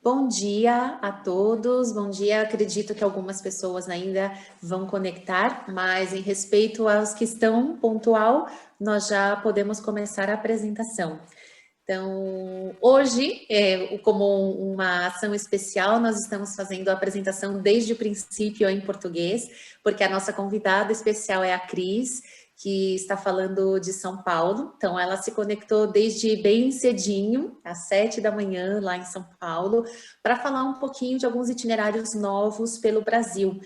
Bom dia a todos, bom dia. Acredito que algumas pessoas ainda vão conectar, mas em respeito aos que estão pontual, nós já podemos começar a apresentação. Então, hoje, como uma ação especial, nós estamos fazendo a apresentação desde o princípio em português, porque a nossa convidada especial é a Cris, que está falando de São Paulo. Então, ela se conectou desde bem cedinho, às 7 da manhã, lá em São Paulo, para falar um pouquinho de alguns itinerários novos pelo Brasil.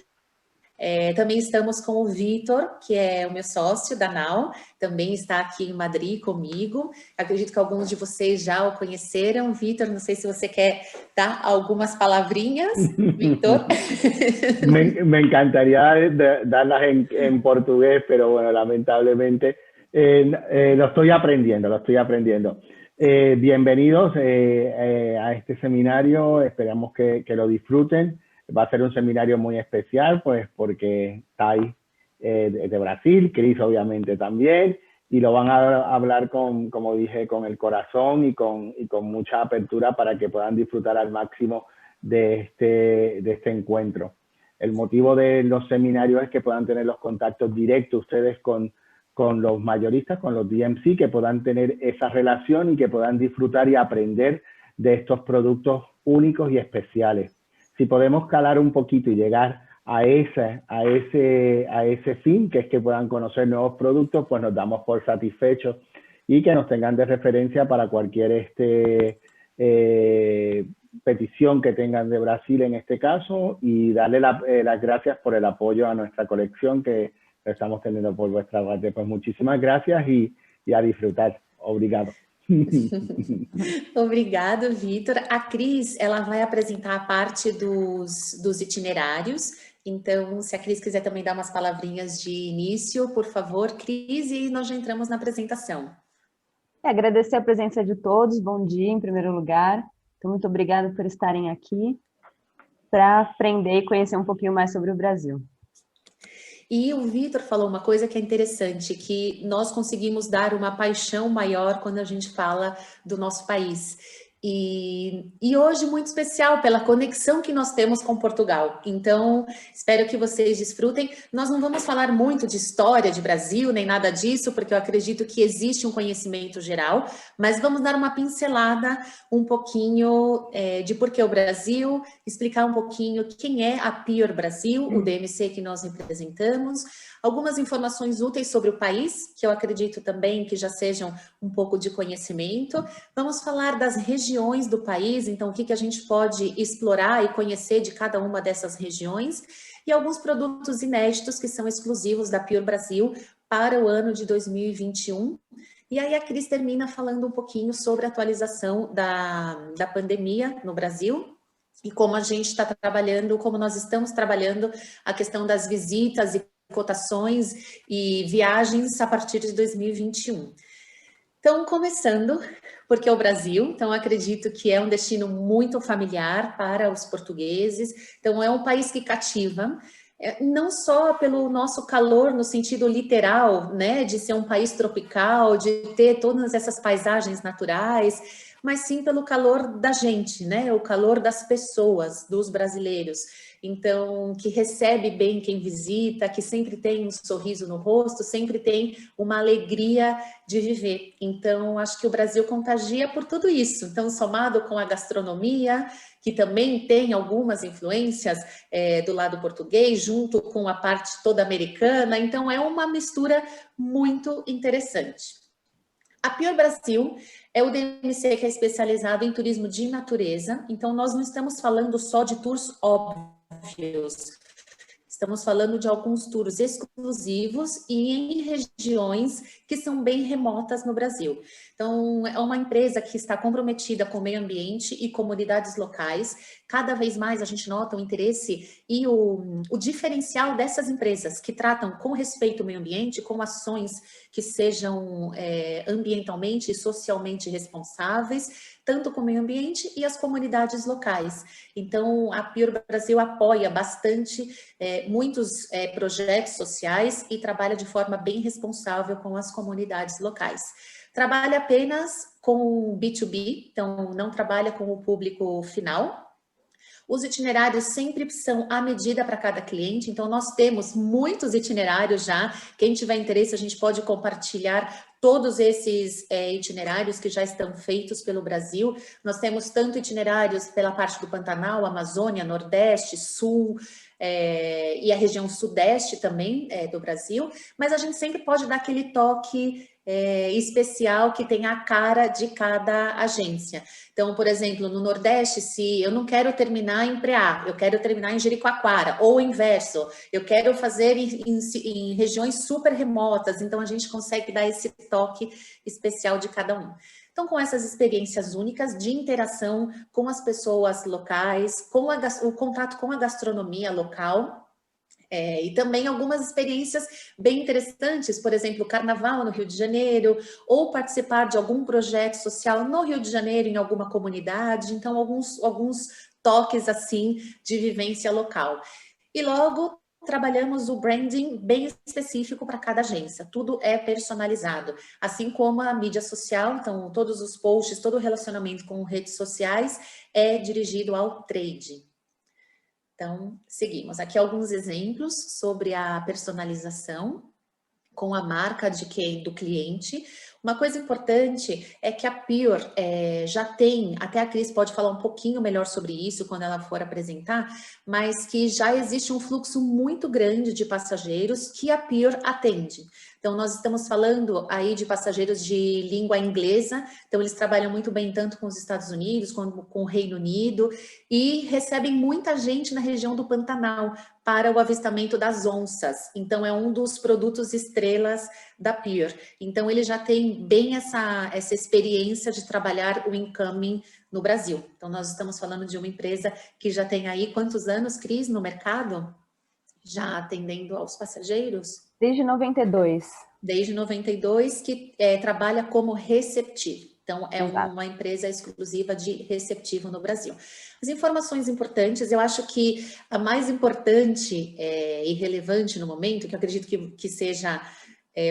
Também estamos com o Vitor, que é o meu sócio da Nau, também está aqui em Madrid comigo. Acredito que alguns de vocês já o conheceram. Vitor, não sei se você quer dar algumas palavrinhas, Vitor. Me encantaría darlas en portugués, pero bueno, lamentablemente lo estoy aprendiendo. Bienvenidos a este seminario, esperamos que lo disfruten. Va a ser un seminario muy especial, pues porque Tai de Brasil, Cris obviamente también, y lo van a hablar como dije, con el corazón y con mucha apertura para que puedan disfrutar al máximo de este encuentro. El motivo de los seminarios es que puedan tener los contactos directos ustedes con los mayoristas, con los DMC, que puedan tener esa relación y que puedan disfrutar y aprender de estos productos únicos y especiales. Si podemos calar un poquito y llegar a ese fin, que es que puedan conocer nuevos productos, pues nos damos por satisfechos y que nos tengan de referencia para cualquier petición que tengan de Brasil en este caso, y darle las gracias por el apoyo a nuestra colección que estamos teniendo por vuestra parte. Pues muchísimas gracias y a disfrutar. Obrigado. Obrigado, Vitor. A Cris, ela vai apresentar a parte dos itinerários. Então, se a Cris quiser também dar umas palavrinhas de início, por favor, Cris, e nós já entramos na apresentação. Agradecer a presença de todos, bom dia em primeiro lugar. Então, muito obrigada por estarem aqui para aprender e conhecer um pouquinho mais sobre o Brasil. E o Vitor falou uma coisa que é interessante, que nós conseguimos dar uma paixão maior quando a gente fala do nosso país. E hoje muito especial pela conexão que nós temos com Portugal. Então, espero que vocês desfrutem. Nós não vamos falar muito de história de Brasil, nem nada disso, porque eu acredito que existe um conhecimento geral, mas vamos dar uma pincelada um pouquinho de por que o Brasil, explicar um pouquinho quem é a Pior Brasil, o DMC que nós representamos, algumas informações úteis sobre o país, que eu acredito também que já sejam um pouco de conhecimento. Vamos falar das regiões do país, então o que a gente pode explorar e conhecer de cada uma dessas regiões, e alguns produtos inéditos que são exclusivos da Pior Brasil para o ano de 2021. E aí a Cris termina falando um pouquinho sobre a atualização da pandemia no Brasil, e como a gente está trabalhando, como nós estamos trabalhando a questão das visitas e cotações e viagens a partir de 2021. Então, começando, porque é o Brasil, então acredito que é um destino muito familiar para os portugueses, então é um país que cativa, não só pelo nosso calor no sentido literal, né, de ser um país tropical, de ter todas essas paisagens naturais, mas sim pelo calor da gente, né, o calor das pessoas, dos brasileiros. Então, que recebe bem quem visita, que sempre tem um sorriso no rosto, sempre tem uma alegria de viver. Então, acho que o Brasil contagia por tudo isso. Então, somado com a gastronomia, que também tem algumas influências do lado português, junto com a parte toda americana. Então, é uma mistura muito interessante. A Pior Brasil é o DMC que é especializado em turismo de natureza. Então, nós não estamos falando só de tours óbvios. Estamos falando de alguns tours exclusivos e em regiões que são bem remotas no Brasil. Então, é uma empresa que está comprometida com o meio ambiente e comunidades locais. Cada vez mais a gente nota o interesse e o diferencial dessas empresas que tratam com respeito ao meio ambiente, com ações que sejam ambientalmente e socialmente responsáveis, tanto com o meio ambiente e as comunidades locais. Então, a Pior Brasil apoia bastante muitos projetos sociais e trabalha de forma bem responsável com as comunidades locais. Trabalha apenas com B2B, então não trabalha com o público final, Os itinerários sempre são à medida para cada cliente, então nós temos muitos itinerários já. Quem tiver interesse, a gente pode compartilhar todos esses itinerários que já estão feitos pelo Brasil. Nós temos tanto itinerários pela parte do Pantanal, Amazônia, Nordeste, Sul, e a região Sudeste também do Brasil, mas a gente sempre pode dar aquele toque especial que tem a cara de cada agência. Então, por exemplo, no Nordeste, se eu não quero terminar em Preá, eu quero terminar em Jericoacoara, ou o inverso, eu quero fazer em regiões super remotas, então a gente consegue dar esse toque especial de cada um. Então, com essas experiências únicas de interação com as pessoas locais, com o contato com a gastronomia local, e também algumas experiências bem interessantes, por exemplo, Carnaval no Rio de Janeiro, ou participar de algum projeto social no Rio de Janeiro, em alguma comunidade, então alguns toques assim de vivência local. E logo trabalhamos o branding bem específico para cada agência, tudo é personalizado, assim como a mídia social, então todos os posts, todo o relacionamento com redes sociais é dirigido ao trade. Então, seguimos. Aqui alguns exemplos sobre a personalização com a marca do cliente. Uma coisa importante é que a Pure já tem, até a Cris pode falar um pouquinho melhor sobre isso quando ela for apresentar, mas que já existe um fluxo muito grande de passageiros que a Pure atende. Então, nós estamos falando aí de passageiros de língua inglesa, então eles trabalham muito bem tanto com os Estados Unidos como com o Reino Unido e recebem muita gente na região do Pantanal para o avistamento das onças. Então, é um dos produtos estrelas da Pure. Então, ele já tem bem essa experiência de trabalhar o incoming no Brasil. Então, nós estamos falando de uma empresa que já tem aí quantos anos, Cris, no mercado? Já atendendo aos passageiros? Desde 92. Desde 92, que trabalha como receptivo. Então, é uma empresa exclusiva de receptivo no Brasil. As informações importantes, eu acho que a mais importante e relevante no momento, que eu acredito que seja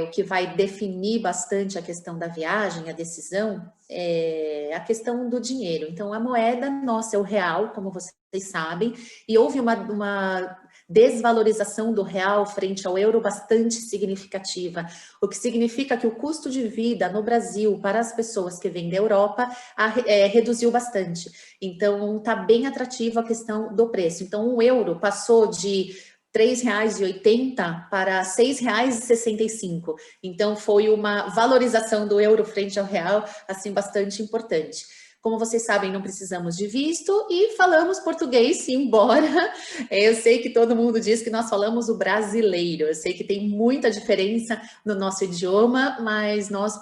o que vai definir bastante a questão da viagem, a decisão, é a questão do dinheiro. Então, a moeda nossa é o real, como vocês sabem, e houve uma desvalorização do real frente ao euro bastante significativa, o que significa que o custo de vida no Brasil para as pessoas que vêm da Europa reduziu bastante. Então, está bem atrativa a questão do preço. Então, o euro passou de R$ 3,80 para R$ 6,65. Então, foi uma valorização do euro frente ao real, assim, bastante importante. Como vocês sabem, não precisamos de visto e falamos português, embora eu sei que todo mundo diz que nós falamos o brasileiro. Eu sei que tem muita diferença no nosso idioma, mas nós,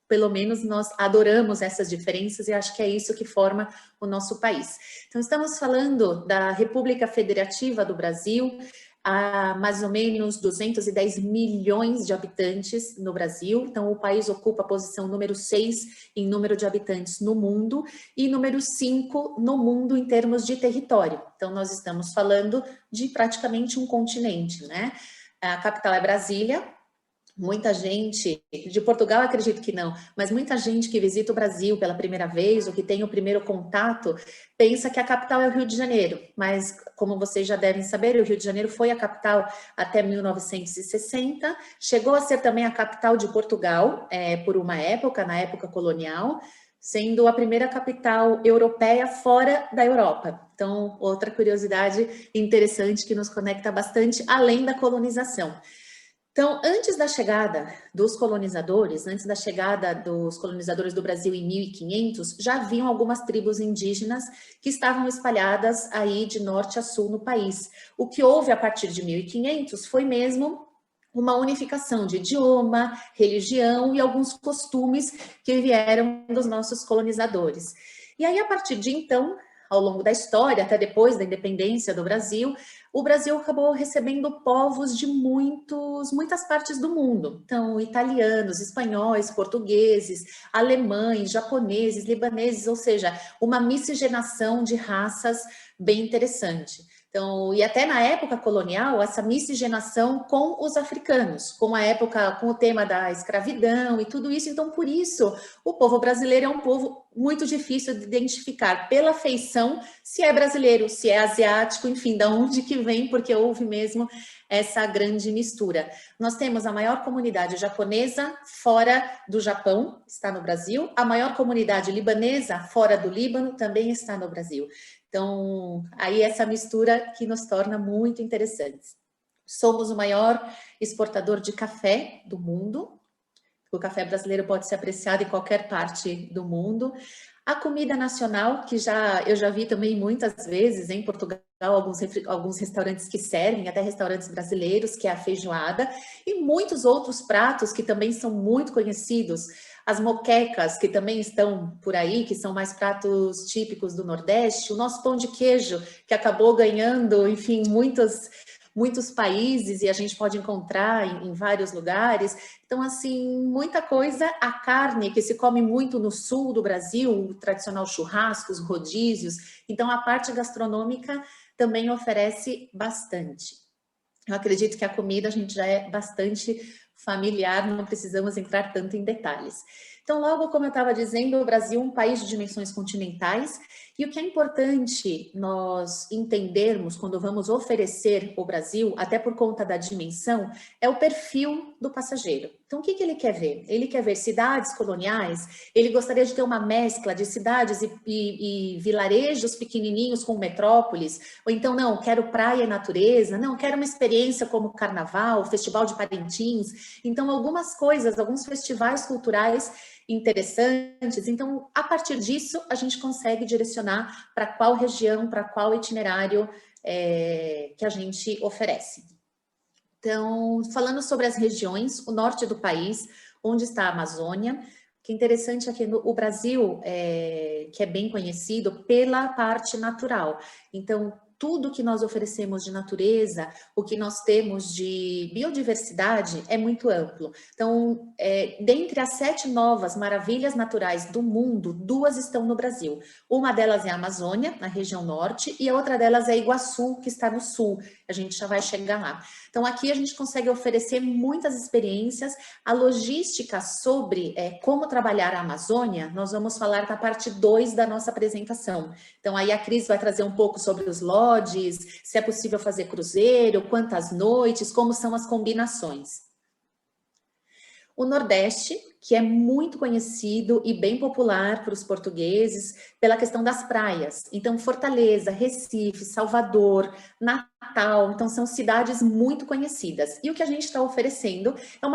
pelo menos, nós adoramos essas diferenças e acho que é isso que forma o nosso país. Então, estamos falando da República Federativa do Brasil, há mais ou menos 210 milhões de habitantes no Brasil. Então, o país ocupa a posição número 6 em número de habitantes no mundo e número 5 no mundo em termos de território. Então, nós estamos falando de praticamente um continente, né? A capital é Brasília. Muita gente, de Portugal acredito que não, mas muita gente que visita o Brasil pela primeira vez, ou que tem o primeiro contato, pensa que a capital é o Rio de Janeiro, mas como vocês já devem saber, o Rio de Janeiro foi a capital até 1960, chegou a ser também a capital de Portugal por uma época, na época colonial, sendo a primeira capital europeia fora da Europa. Então, outra curiosidade interessante que nos conecta bastante, além da colonização. Então, antes da chegada dos colonizadores do Brasil em 1500, já haviam algumas tribos indígenas que estavam espalhadas aí de norte a sul no país. O que houve a partir de 1500 foi mesmo uma unificação de idioma, religião e alguns costumes que vieram dos nossos colonizadores. E aí, a partir de então, ao longo da história, até depois da independência do Brasil, o Brasil acabou recebendo povos de muitas partes do mundo. Então, italianos, espanhóis, portugueses, alemães, japoneses, libaneses, ou seja, uma miscigenação de raças bem interessante. Então, e até na época colonial, essa miscigenação com os africanos, com o tema da escravidão e tudo isso. Então, por isso, o povo brasileiro é um povo muito difícil de identificar pela feição se é brasileiro, se é asiático, enfim, da onde que vem, porque houve mesmo essa grande mistura. Nós temos a maior comunidade japonesa fora do Japão, está no Brasil, a maior comunidade libanesa fora do Líbano também está no Brasil. Então, aí essa mistura que nos torna muito interessantes. Somos o maior exportador de café do mundo. O café brasileiro pode ser apreciado em qualquer parte do mundo. A comida nacional, que eu já vi também muitas vezes em Portugal, alguns restaurantes que servem, até restaurantes brasileiros, que é a feijoada, e muitos outros pratos que também são muito conhecidos. As moquecas, que também estão por aí, que são mais pratos típicos do Nordeste. O nosso pão de queijo, que acabou ganhando, enfim, muitos países, e a gente pode encontrar em vários lugares. Então, assim, muita coisa. A carne, que se come muito no sul do Brasil, o tradicional churrasco, os rodízios. Então, a parte gastronômica também oferece bastante. Eu acredito que a comida a gente já é bastante familiar, não precisamos entrar tanto em detalhes. Então, logo, como eu estava dizendo, o Brasil é um país de dimensões continentais, e o que é importante nós entendermos quando vamos oferecer o Brasil, até por conta da dimensão, é o perfil do passageiro. Então, o que ele quer ver? Ele quer ver cidades coloniais, ele gostaria de ter uma mescla de cidades e vilarejos pequenininhos com metrópoles, ou então, não, quero praia e natureza, não, quero uma experiência como Carnaval, Festival de Parintins. Então, algumas coisas, alguns festivais culturais interessantes. Então, a partir disso, a gente consegue direcionar para qual região, para qual itinerário que a gente oferece. Então, falando sobre as regiões, o norte do país, onde está a Amazônia, o que é interessante é que o Brasil, que é bem conhecido pela parte natural. Então, tudo que nós oferecemos de natureza, o que nós temos de biodiversidade é muito amplo. Então, dentre as 7 novas maravilhas naturais do mundo, 2 estão no Brasil. Uma delas é a Amazônia, na região norte, e a outra delas é Iguaçu, que está no sul. A gente já vai chegar lá. Então, aqui a gente consegue oferecer muitas experiências. A logística sobre como trabalhar a Amazônia, nós vamos falar na parte 2 da nossa apresentação. Então, aí a Cris vai trazer um pouco sobre os lodges, se é possível fazer cruzeiro, quantas noites, como são as combinações. O Nordeste, que é muito conhecido e bem popular para os portugueses pela questão das praias. Então, Fortaleza, Recife, Salvador, Natal, então são cidades muito conhecidas. E o que a gente está oferecendo é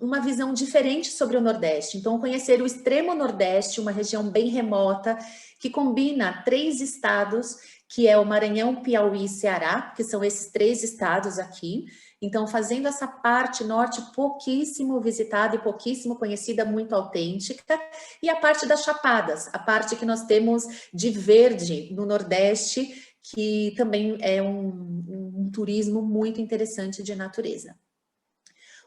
uma visão diferente sobre o Nordeste. Então, conhecer o extremo Nordeste, uma região bem remota, que combina 3 estados, que é o Maranhão, Piauí e Ceará, que são esses 3 estados aqui. Então, fazendo essa parte norte pouquíssimo visitada e pouquíssimo conhecida, muito autêntica, e a parte das Chapadas, a parte que nós temos de verde no Nordeste, que também é um turismo muito interessante de natureza.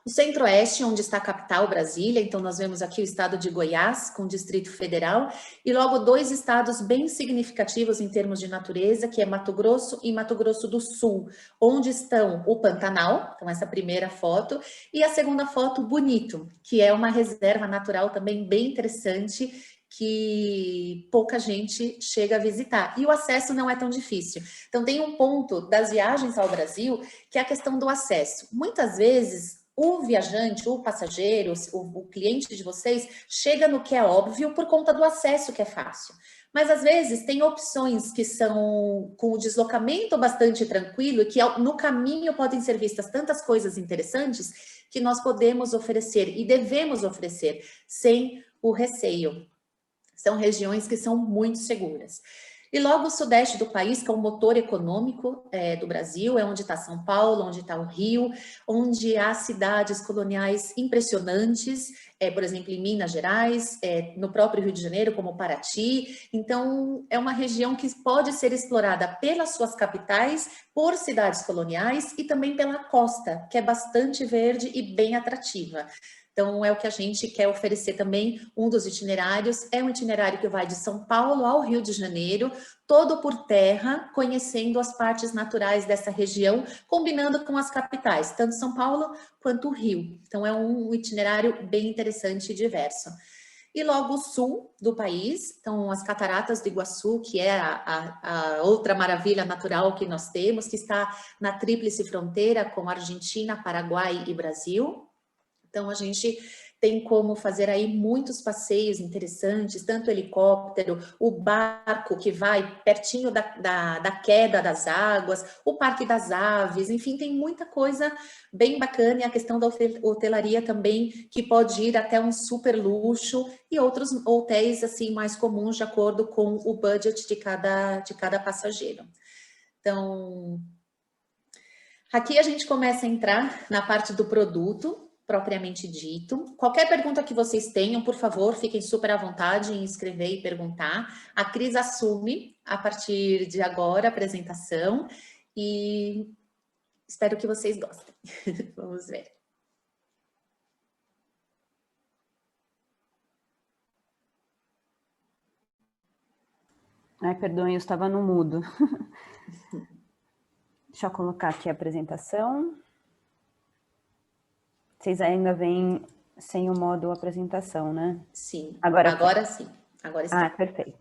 O Centro-Oeste, onde está a capital, Brasília, então nós vemos aqui o estado de Goiás, com o Distrito Federal, e logo 2 estados bem significativos em termos de natureza, que é Mato Grosso e Mato Grosso do Sul, onde estão o Pantanal, então essa primeira foto, e a segunda foto, Bonito, que é uma reserva natural também bem interessante, que pouca gente chega a visitar. E o acesso não é tão difícil. Então, tem um ponto das viagens ao Brasil, que é a questão do acesso. Muitas vezes, o viajante, o passageiro, o cliente de vocês, chega no que é óbvio por conta do acesso que é fácil. Mas, às vezes, tem opções que são com o deslocamento bastante tranquilo e que no caminho podem ser vistas tantas coisas interessantes que nós podemos oferecer e devemos oferecer sem o receio. São regiões que são muito seguras. E logo o sudeste do país, que é o motor econômico do Brasil, é onde está São Paulo, onde está o Rio, onde há cidades coloniais impressionantes, por exemplo, em Minas Gerais, no próprio Rio de Janeiro, como Paraty. Então, é uma região que pode ser explorada pelas suas capitais, por cidades coloniais e também pela costa, que é bastante verde e bem atrativa. Então, é o que a gente quer oferecer também. Um dos itinerários é um itinerário que vai de São Paulo ao Rio de Janeiro, todo por terra, conhecendo as partes naturais dessa região, combinando com as capitais, tanto São Paulo quanto o Rio. Então, é um itinerário bem interessante e diverso. e logo o sul do país, então as Cataratas do Iguaçu, que é a outra maravilha natural que nós temos, que está na tríplice fronteira com Argentina, Paraguai e Brasil. Então, a gente tem como fazer aí muitos passeios interessantes, tanto helicóptero, o barco que vai pertinho da queda das águas, o Parque das Aves, enfim, tem muita coisa bem bacana, e a questão da hotelaria também, que pode ir até um super luxo, e outros hotéis assim mais comuns, de acordo com o budget de cada passageiro. Então, aqui a gente começa a entrar na parte do produto, propriamente dito. Qualquer pergunta que vocês tenham, por favor, fiquem super à vontade em escrever e perguntar. A Cris assume, a partir de agora, a apresentação e espero que vocês gostem. Vamos ver. Ai, perdoem, eu estava no mudo. Deixa eu colocar aqui a apresentação. Vocês ainda vêm sem o modo apresentação, né? Sim, agora sim. Agora está. Ah, perfeito.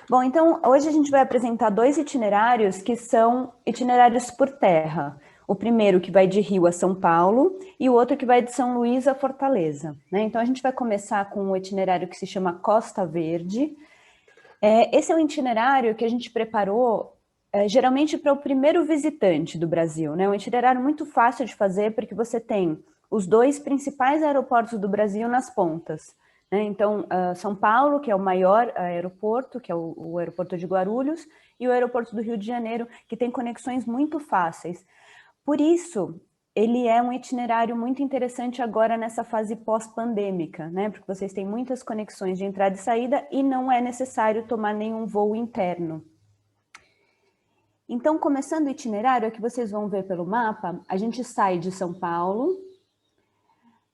Bom, então, hoje a gente vai apresentar 2 itinerários que são itinerários por terra. O primeiro que vai de Rio a São Paulo e o outro que vai de São Luís a Fortaleza, né? Então, a gente vai começar com um itinerário que se chama Costa Verde. Esse é um itinerário que a gente preparou geralmente para o primeiro visitante do Brasil, né? Um itinerário muito fácil de fazer porque você tem os 2 principais aeroportos do Brasil nas pontas, né? Então, São Paulo, que é o maior aeroporto, que é o aeroporto de Guarulhos, e o aeroporto do Rio de Janeiro, que tem conexões muito fáceis. Por isso, ele é um itinerário muito interessante agora nessa fase pós-pandêmica, né? Porque vocês têm muitas conexões de entrada e saída e não é necessário tomar nenhum voo interno. Então, começando o itinerário, aqui vocês vão ver pelo mapa, a gente sai de São Paulo,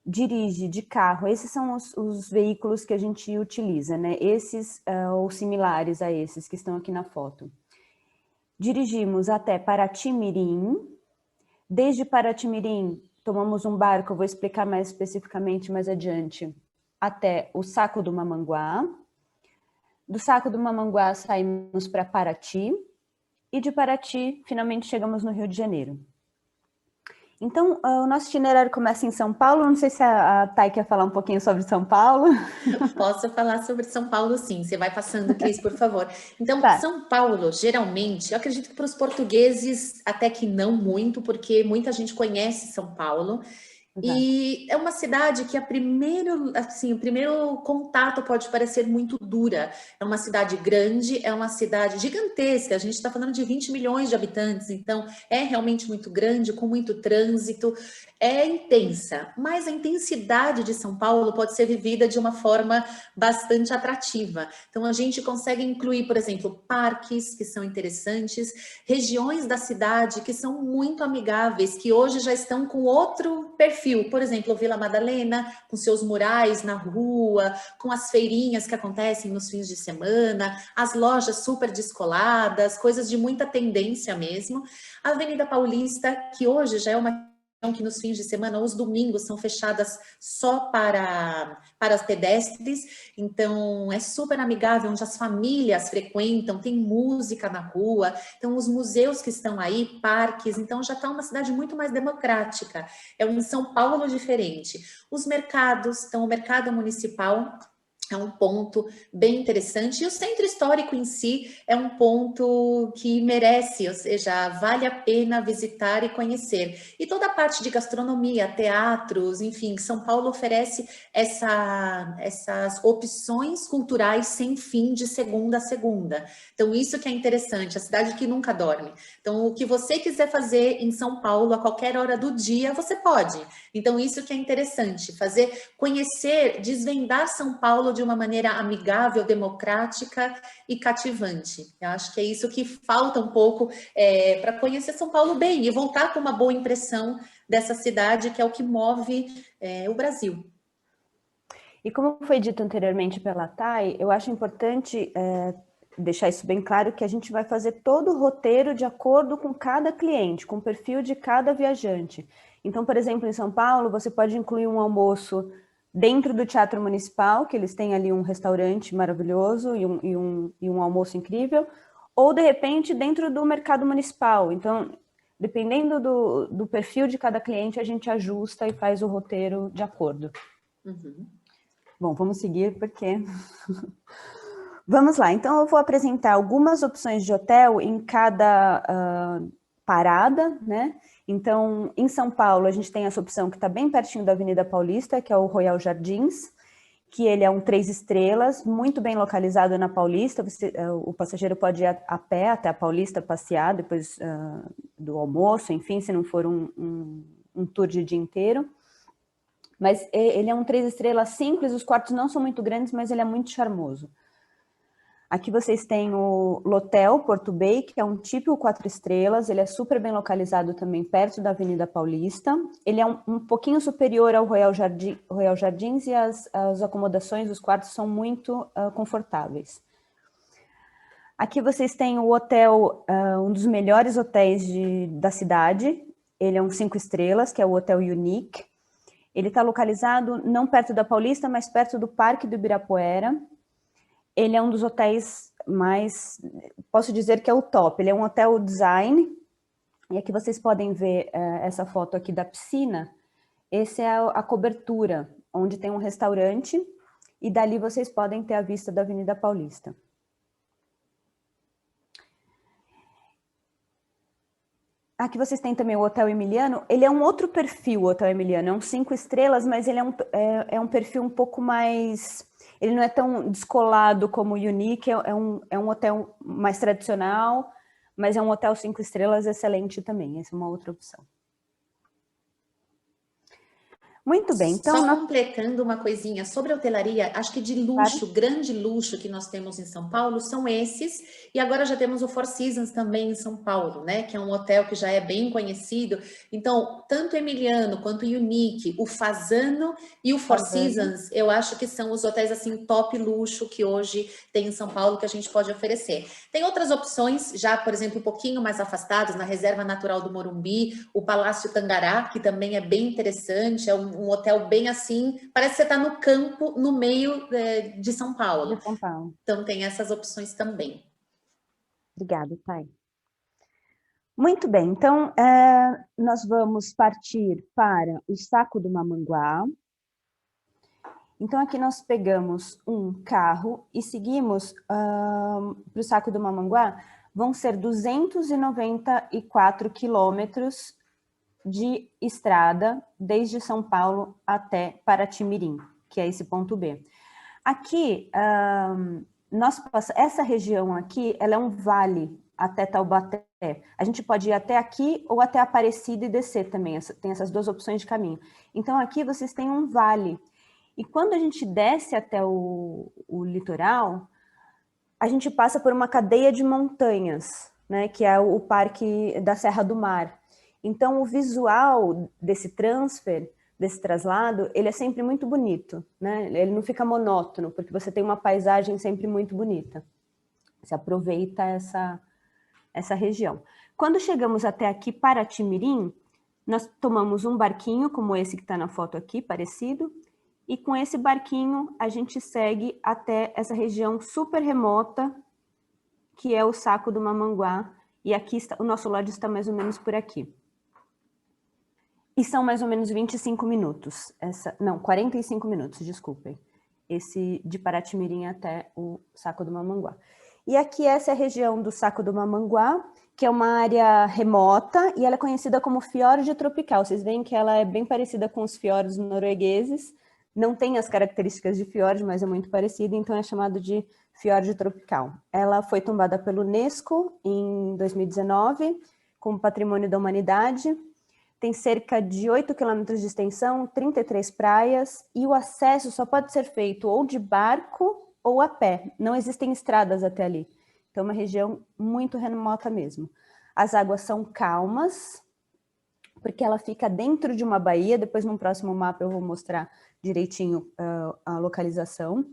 dirige de carro, esses são os veículos que a gente utiliza, né? Esses ou similares a esses que estão aqui na foto. Dirigimos até Paraty-Mirim, desde Paraty-Mirim tomamos um barco, eu vou explicar mais especificamente mais adiante, até o Saco do Mamanguá. Do Saco do Mamanguá saímos para Paraty, e de Paraty finalmente chegamos no Rio de Janeiro. Então, o nosso itinerário começa em São Paulo. Não sei se a Thay quer falar um pouquinho sobre São Paulo. Posso falar sobre São Paulo, sim. Você vai passando, Cris, por favor. Então, Tá. São Paulo, geralmente, eu acredito que para os portugueses até que não muito, porque muita gente conhece São Paulo. E é uma cidade que o primeiro contato pode parecer muito dura. É uma cidade grande, é uma cidade gigantesca. A gente está falando de 20 milhões de habitantes, então é realmente muito grande, com muito trânsito. É intensa, mas a intensidade de São Paulo pode ser vivida de uma forma bastante atrativa. Então, a gente consegue incluir, por exemplo, parques que são interessantes, regiões da cidade que são muito amigáveis, que hoje já estão com outro perfil. Por exemplo, Vila Madalena, com seus murais na rua, com as feirinhas que acontecem nos fins de semana, as lojas super descoladas, coisas de muita tendência mesmo. A Avenida Paulista, que hoje já é uma que nos fins de semana, os domingos são fechadas só para os pedestres, então é super amigável, onde as famílias frequentam, tem música na rua, então os museus que estão aí, parques, então já está uma cidade muito mais democrática, é um São Paulo diferente. Os mercados, então o mercado municipal é um ponto bem interessante, e o centro histórico em si é um ponto que merece, ou seja, vale a pena visitar e conhecer. E toda a parte de gastronomia, teatros, enfim, São Paulo oferece essas opções culturais sem fim de segunda a segunda. Então, isso que é interessante, a cidade que nunca dorme. Então, o que você quiser fazer em São Paulo, a qualquer hora do dia, você pode. Então, isso que é interessante, conhecer, desvendar São Paulo de uma maneira amigável, democrática e cativante. Eu acho que é isso que falta um pouco para conhecer São Paulo bem e voltar com uma boa impressão dessa cidade, que é o que move o Brasil. E como foi dito anteriormente pela Thay, eu acho importante deixar isso bem claro, que a gente vai fazer todo o roteiro de acordo com cada cliente, com o perfil de cada viajante. Então, por exemplo, em São Paulo, você pode incluir um almoço dentro do Teatro Municipal, que eles têm ali um restaurante maravilhoso e um almoço incrível, ou de repente dentro do mercado municipal. Então, dependendo do perfil de cada cliente, a gente ajusta e faz o roteiro de acordo. Uhum. Bom, vamos seguir porque... Vamos lá, então eu vou apresentar algumas opções de hotel em cada parada, né? Então, em São Paulo, a gente tem essa opção que está bem pertinho da Avenida Paulista, que é o Royal Jardins, que ele é um 3 estrelas, muito bem localizado na Paulista. O passageiro pode ir a pé até a Paulista passear depois do almoço, enfim, se não for um tour de dia inteiro. Mas ele é um 3 estrelas simples, os quartos não são muito grandes, mas ele é muito charmoso. Aqui vocês têm o Lotel Porto Bay, que é um típico 4 estrelas, ele é super bem localizado também perto da Avenida Paulista. Ele é um pouquinho superior ao Royal Jardins e as acomodações, os quartos são muito confortáveis. Aqui vocês têm o hotel, um dos melhores hotéis da cidade, ele é um 5 estrelas, que é o Hotel Unique. Ele está localizado não perto da Paulista, mas perto do Parque do Ibirapuera. Ele é um dos hotéis mais, posso dizer que é o top, ele é um hotel design, e aqui vocês podem ver essa foto aqui da piscina, essa é a cobertura, onde tem um restaurante, e dali vocês podem ter a vista da Avenida Paulista. Aqui vocês têm também o Hotel Emiliano, ele é um outro perfil, o Hotel Emiliano, é um 5 estrelas, mas ele é um perfil um pouco mais... Ele não é tão descolado como o Unique, é um hotel mais tradicional, mas é um hotel 5 estrelas excelente também, essa é uma outra opção. Muito bem, então... Só completando uma coisinha sobre a hotelaria, acho que de luxo, claro. Grande luxo que nós temos em São Paulo são esses, e agora já temos o Four Seasons também em São Paulo, né, que é um hotel que já é bem conhecido. Então, tanto o Emiliano quanto o Unique, o Fasano e o Four Seasons, eu acho que são os hotéis assim top luxo que hoje tem em São Paulo que a gente pode oferecer. Tem outras opções, já, por exemplo, um pouquinho mais afastados, na Reserva Natural do Morumbi, o Palácio Tangará, que também é bem interessante, é um hotel bem assim, parece que você está no campo, no meio de São Paulo. De São Paulo. Então tem essas opções também. Obrigada, Thay. Muito bem, então nós vamos partir para o Saco do Mamanguá. Então aqui nós pegamos um carro e seguimos para o Saco do Mamanguá, vão ser 294 quilômetros de estrada desde São Paulo até Paraty-Mirim, que é esse ponto B. Aqui, essa região aqui, ela é um vale até Taubaté. A gente pode ir até aqui ou até Aparecida e descer também, tem essas duas opções de caminho. Então aqui vocês têm um vale, e quando a gente desce até o litoral, a gente passa por uma cadeia de montanhas, né, que é o Parque da Serra do Mar. Então, o visual desse transfer, desse traslado, ele é sempre muito bonito, né? Ele não fica monótono, porque você tem uma paisagem sempre muito bonita. Você aproveita essa região. Quando chegamos até aqui, Paraty-Mirim, nós tomamos um barquinho, como esse que está na foto aqui, parecido, e com esse barquinho a gente segue até essa região super remota, que é o Saco do Mamanguá, e aqui o nosso lodge está mais ou menos por aqui. E são mais ou menos 25 minutos, 45 minutos, desculpem, esse de Paraty-Mirim até o Saco do Mamanguá. E aqui essa é a região do Saco do Mamanguá, que é uma área remota, e ela é conhecida como fiord tropical. Vocês veem que ela é bem parecida com os fiordes noruegueses, não tem as características de fiord, mas é muito parecida, então é chamado de fiord tropical. Ela foi tombada pelo Unesco em 2019, como Patrimônio da Humanidade. Tem cerca de 8 quilômetros de extensão, 33 praias, e o acesso só pode ser feito ou de barco ou a pé. Não existem estradas até ali. Então, é uma região muito remota mesmo. As águas são calmas, porque ela fica dentro de uma baía. Depois, no próximo mapa, eu vou mostrar direitinho a localização.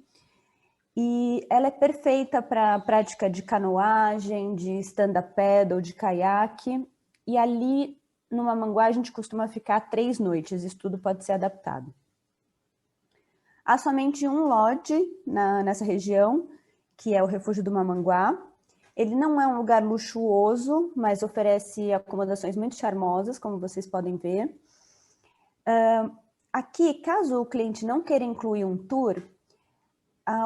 E ela é perfeita para a prática de canoagem, de stand-up paddle, de caiaque. E ali, no Mamanguá, a gente costuma ficar 3 noites. Isso tudo pode ser adaptado. Há somente um lodge nessa região, que é o Refúgio do Mamanguá. Ele não é um lugar luxuoso, mas oferece acomodações muito charmosas, como vocês podem ver. Aqui, caso o cliente não queira incluir um tour,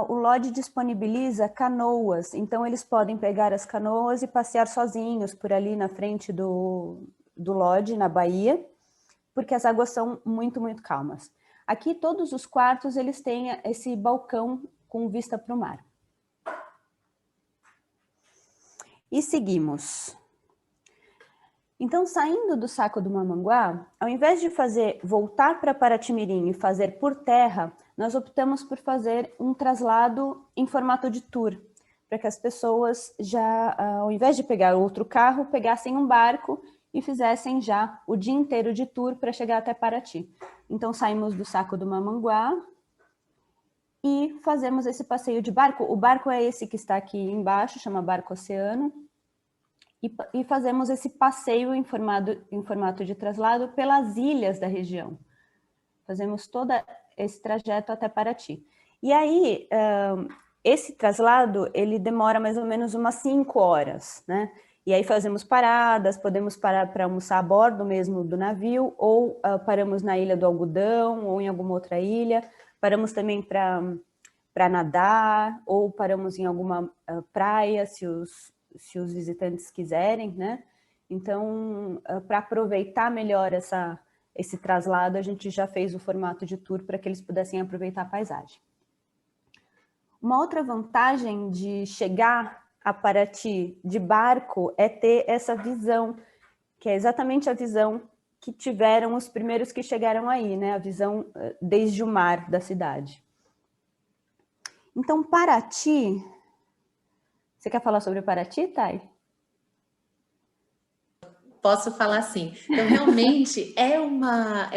o lodge disponibiliza canoas, então eles podem pegar as canoas e passear sozinhos por ali na frente do lodge, na baía, porque as águas são muito, muito calmas. Aqui, todos os quartos, eles têm esse balcão com vista para o mar. E seguimos. Então, saindo do Saco do Mamanguá, ao invés de voltar para Paraty-Mirim e fazer por terra, nós optamos por fazer um traslado em formato de tour, para que as pessoas já, ao invés de pegar outro carro, pegassem um barco e fizessem já o dia inteiro de tour para chegar até Paraty. Então, saímos do Saco do Mamanguá e fazemos esse passeio de barco. O barco é esse que está aqui embaixo, chama Barco Oceano, e fazemos esse passeio em formato de traslado pelas ilhas da região. Fazemos todo esse trajeto até Paraty. E aí, esse traslado, ele demora mais ou menos umas 5 horas, né? E aí fazemos paradas, podemos parar para almoçar a bordo mesmo do navio, ou paramos na Ilha do Algodão, ou em alguma outra ilha. Paramos também para nadar, ou paramos em alguma praia, se os visitantes quiserem, né? Então, para aproveitar melhor esse traslado, a gente já fez o formato de tour para que eles pudessem aproveitar a paisagem. Uma outra vantagem de chegar a Paraty de barco é ter essa visão, que é exatamente a visão que tiveram os primeiros que chegaram aí, né? A visão desde o mar da cidade. Então, Paraty... Você quer falar sobre Paraty, Thay? Posso falar sim. Então, realmente, é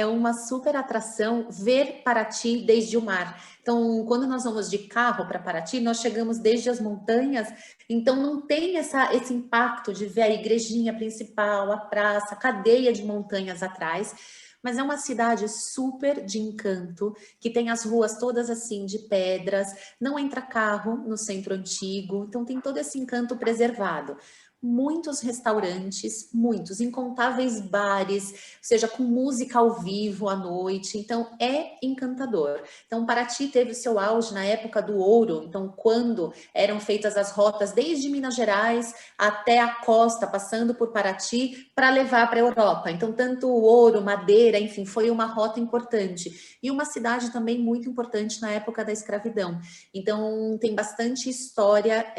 uma super atração ver Paraty desde o mar. Então, quando nós vamos de carro para Paraty, nós chegamos desde as montanhas, então não tem esse impacto de ver a igrejinha principal, a praça, a cadeia de montanhas atrás, mas é uma cidade super de encanto, que tem as ruas todas assim de pedras, não entra carro no centro antigo, então tem todo esse encanto preservado. Muitos restaurantes, muitos, incontáveis bares, seja com música ao vivo à noite, então é encantador. Então Paraty teve o seu auge na época do ouro, então quando eram feitas as rotas desde Minas Gerais até a costa, passando por Paraty, para levar para a Europa. Então tanto o ouro, madeira, enfim, foi uma rota importante. E uma cidade também muito importante na época da escravidão. Então tem bastante história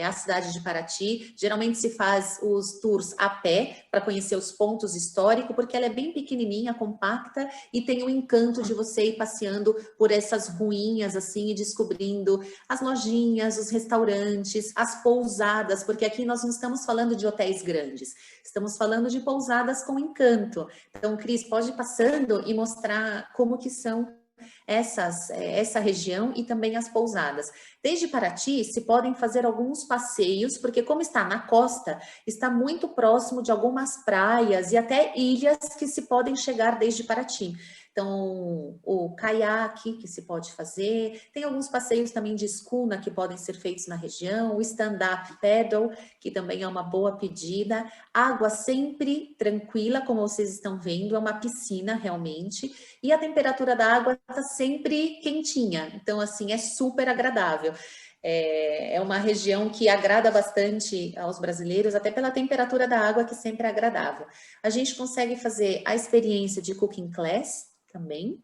a cidade de Paraty, geralmente se faz os tours a pé para conhecer os pontos históricos, porque ela é bem pequenininha, compacta e tem o encanto de você ir passeando por essas ruínas assim e descobrindo as lojinhas, os restaurantes, as pousadas, porque aqui nós não estamos falando de hotéis grandes, estamos falando de pousadas com encanto. Então, Cris, pode ir passando e mostrar como que são essa região e também as pousadas. Desde Paraty, se podem fazer alguns passeios, porque como está na costa, está muito próximo de algumas praias e até ilhas que se podem chegar desde Paraty. Então, o caiaque que se pode fazer, tem alguns passeios também de escuna que podem ser feitos na região, o stand-up paddle, que também é uma boa pedida, água sempre tranquila, como vocês estão vendo, é uma piscina realmente, e a temperatura da água está sempre quentinha, então assim, é super agradável. É uma região que agrada bastante aos brasileiros, até pela temperatura da água, que sempre é agradável. A gente consegue fazer a experiência de cooking class também.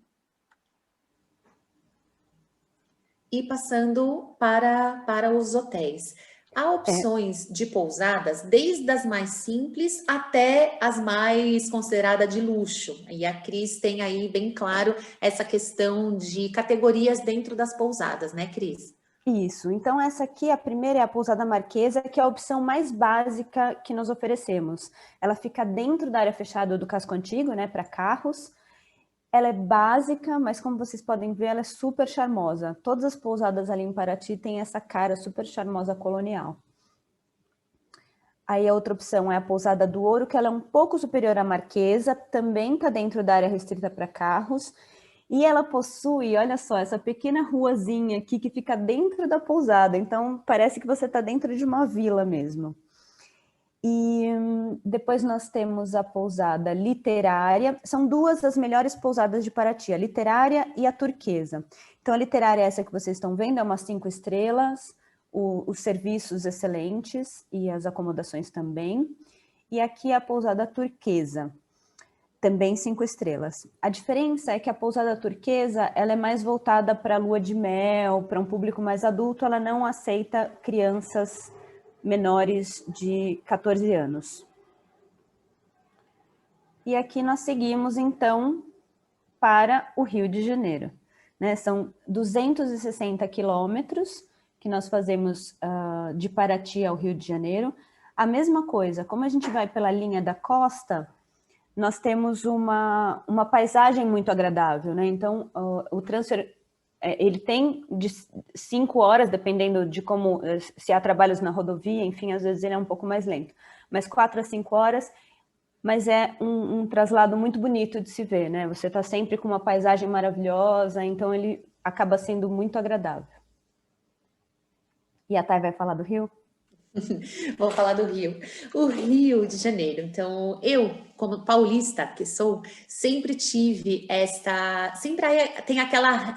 E passando para os hotéis. Há opções de pousadas, desde as mais simples até as mais consideradas de luxo. E a Cris tem aí bem claro essa questão de categorias dentro das pousadas, né, Cris? Isso, então essa aqui, a primeira é a pousada Marquesa, que é a opção mais básica que nós oferecemos. Ela fica dentro da área fechada do casco antigo, né, para carros. Ela é básica, mas como vocês podem ver, ela é super charmosa. Todas as pousadas ali em Paraty têm essa cara super charmosa colonial. Aí a outra opção é a pousada do Ouro, que ela é um pouco superior à Marquesa, também está dentro da área restrita para carros. E ela possui, olha só, essa pequena ruazinha aqui que fica dentro da pousada. Então, parece que você está dentro de uma vila mesmo. E depois nós temos a pousada literária. São duas as melhores pousadas de Paraty, a literária e a turquesa. Então, a literária, essa que vocês estão vendo, é umas 5 estrelas, os serviços excelentes e as acomodações também. E aqui a pousada turquesa, também 5 estrelas. A diferença é que a pousada turquesa, ela é mais voltada para a lua de mel, para um público mais adulto, ela não aceita crianças menores de 14 anos. E aqui nós seguimos, então, para o Rio de Janeiro. Né? São 260 quilômetros que nós fazemos de Paraty ao Rio de Janeiro. A mesma coisa, como a gente vai pela linha da costa, nós temos uma paisagem muito agradável, né? Então, o transfer, ele tem de 5 horas, dependendo de como, se há trabalhos na rodovia, enfim, às vezes ele é um pouco mais lento, mas 4 a 5 horas, mas é um traslado muito bonito de se ver, né? Você está sempre com uma paisagem maravilhosa, então ele acaba sendo muito agradável. E a Thay vai falar do Rio? Vou falar do Rio. O Rio de Janeiro. Então, eu, como paulista que sou, sempre tive sempre tem aquela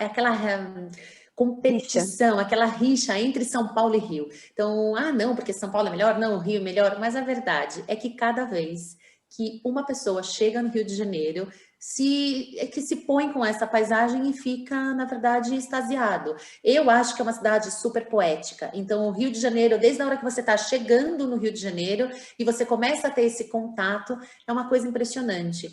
competição, aquela rixa entre São Paulo e Rio. Então, não, porque São Paulo é melhor, não, o Rio é melhor. Mas a verdade é que cada vez que uma pessoa chega no Rio de Janeiro, que se põe com essa paisagem e fica, na verdade, extasiado. Eu acho que é uma cidade super poética. Então, o Rio de Janeiro, desde a hora que você está chegando no Rio de Janeiro e você começa a ter esse contato, é uma coisa impressionante.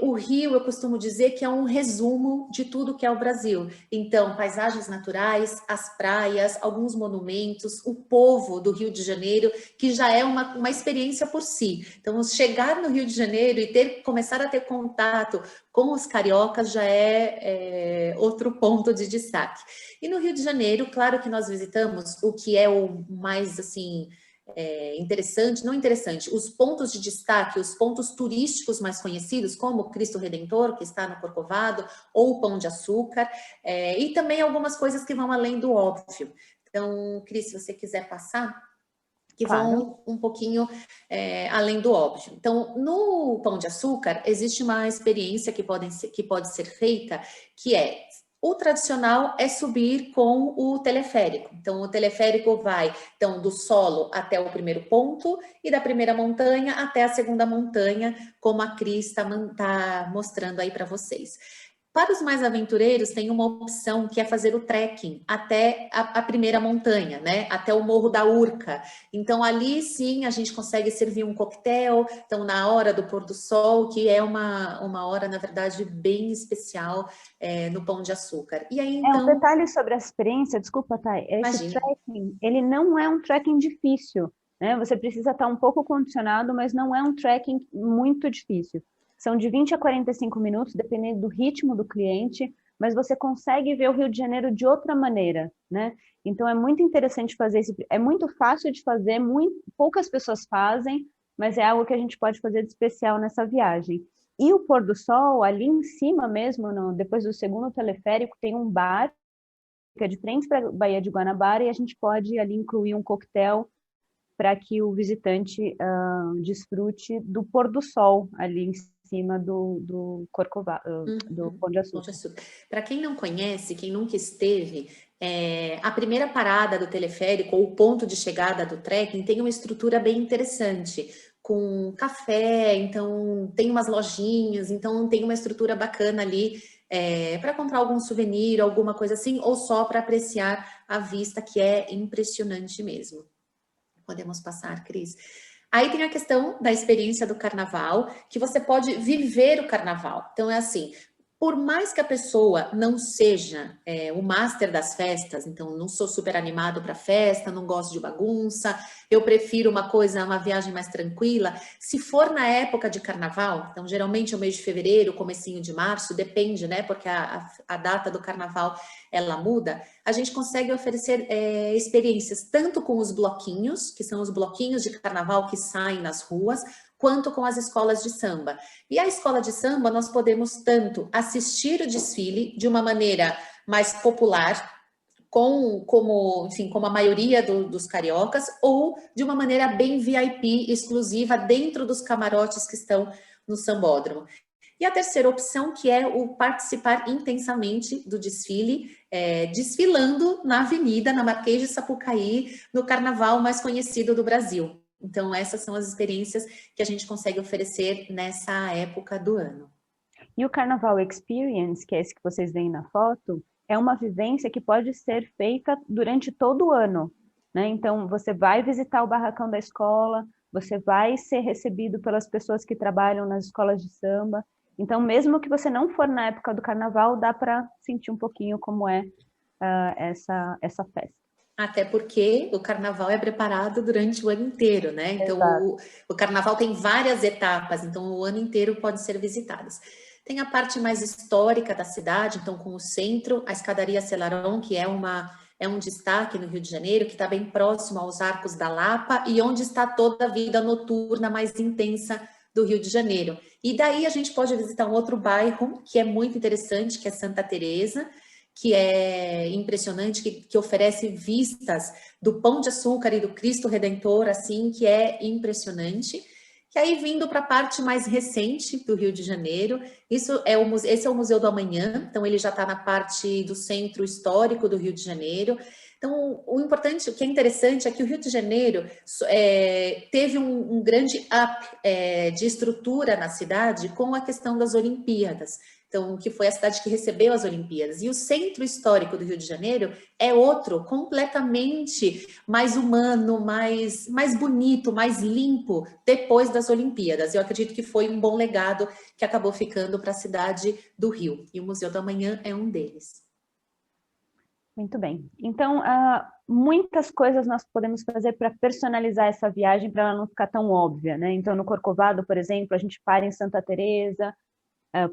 O Rio, eu costumo dizer que é um resumo de tudo que é o Brasil. Então, paisagens naturais, as praias, alguns monumentos, o povo do Rio de Janeiro, que já é uma experiência por si. Então, chegar no Rio de Janeiro e começar a ter contato com os cariocas já é outro ponto de destaque. E no Rio de Janeiro, claro que nós visitamos o que é o mais, assim, interessante, não interessante, os pontos de destaque, os pontos turísticos mais conhecidos, como o Cristo Redentor, que está no Corcovado, ou o Pão de Açúcar, e também algumas coisas que vão além do óbvio. Então, Cris, se você quiser passar, que vão um pouquinho além do óbvio. Então, no Pão de Açúcar, existe uma experiência que pode ser feita, que o tradicional é subir com o teleférico. Então, o teleférico vai do solo até o primeiro ponto e da primeira montanha até a segunda montanha, como a Cris está mostrando aí para vocês. Para os mais aventureiros, tem uma opção que é fazer o trekking até a primeira montanha, né? Até o Morro da Urca. Então, ali sim a gente consegue servir um coquetel, então, na hora do pôr do sol, que é uma hora, na verdade, bem especial no Pão de Açúcar. E aí, então... um detalhe sobre a experiência, desculpa, Thay, esse trekking, ele não é um trekking difícil, né? Você precisa estar um pouco condicionado, mas não é um trekking muito difícil. São de 20 a 45 minutos, dependendo do ritmo do cliente, mas você consegue ver o Rio de Janeiro de outra maneira, né? Então, é muito interessante fazer é muito fácil de fazer, poucas pessoas fazem, mas é algo que a gente pode fazer de especial nessa viagem. E o pôr do sol, ali em cima mesmo, depois do segundo teleférico, tem um bar, fica de frente para a Baía de Guanabara, e a gente pode ali incluir um coquetel para que o visitante desfrute do pôr do sol ali em cima do Corcovado, do Pão de Açúcar. Para quem não conhece, quem nunca esteve, a primeira parada do teleférico, ou o ponto de chegada do trekking, tem uma estrutura bem interessante, com café, então tem umas lojinhas, então tem uma estrutura bacana ali para comprar algum souvenir, alguma coisa assim, ou só para apreciar a vista, que é impressionante mesmo. Podemos passar, Cris. Aí tem a questão da experiência do carnaval, que você pode viver o carnaval. Então, é assim, por mais que a pessoa não seja o master das festas, então não sou super animado para festa, não gosto de bagunça, eu prefiro uma viagem mais tranquila. Se for na época de carnaval, então geralmente é o mês de fevereiro, comecinho de março, depende, né? Porque a data do carnaval, ela muda. a gente consegue oferecer experiências tanto com os bloquinhos, que são os bloquinhos de carnaval que saem nas ruas, quanto com as escolas de samba. E a escola de samba, nós podemos tanto assistir o desfile de uma maneira mais popular, como a maioria dos cariocas, ou de uma maneira bem VIP, exclusiva, dentro dos camarotes que estão no sambódromo. E a terceira opção, que é o participar intensamente do desfile, desfilando na avenida, na Marquês de Sapucaí, no carnaval mais conhecido do Brasil. Então, essas são as experiências que a gente consegue oferecer nessa época do ano. E o Carnaval Experience, que é esse que vocês veem na foto, é uma vivência que pode ser feita durante todo o ano, né? Então, você vai visitar o barracão da escola, você vai ser recebido pelas pessoas que trabalham nas escolas de samba. Então, mesmo que você não for na época do carnaval, dá para sentir um pouquinho como é essa festa. Até porque o carnaval é preparado durante o ano inteiro, né? Então, o carnaval tem várias etapas, então o ano inteiro pode ser visitado. Tem a parte mais histórica da cidade, então com o centro, a escadaria Selarón, que é um destaque no Rio de Janeiro, que está bem próximo aos Arcos da Lapa e onde está toda a vida noturna mais intensa do Rio de Janeiro. E daí a gente pode visitar um outro bairro que é muito interessante, que é Santa Teresa, que é impressionante, que oferece vistas do Pão de Açúcar e do Cristo Redentor, assim, que é impressionante. E aí, vindo para a parte mais recente do Rio de Janeiro, esse é o Museu do Amanhã, então ele já está na parte do centro histórico do Rio de Janeiro. Então, o que é interessante é que o Rio de Janeiro teve um grande up de estrutura na cidade com a questão das Olimpíadas. Então, que foi a cidade que recebeu as Olimpíadas. E o centro histórico do Rio de Janeiro é outro, completamente mais humano, mais bonito, mais limpo, depois das Olimpíadas. Eu acredito que foi um bom legado que acabou ficando para a cidade do Rio. E o Museu do Amanhã é um deles. Muito bem. Então, muitas coisas nós podemos fazer para personalizar essa viagem, para ela não ficar tão óbvia, né? Então, no Corcovado, por exemplo, a gente para em Santa Teresa,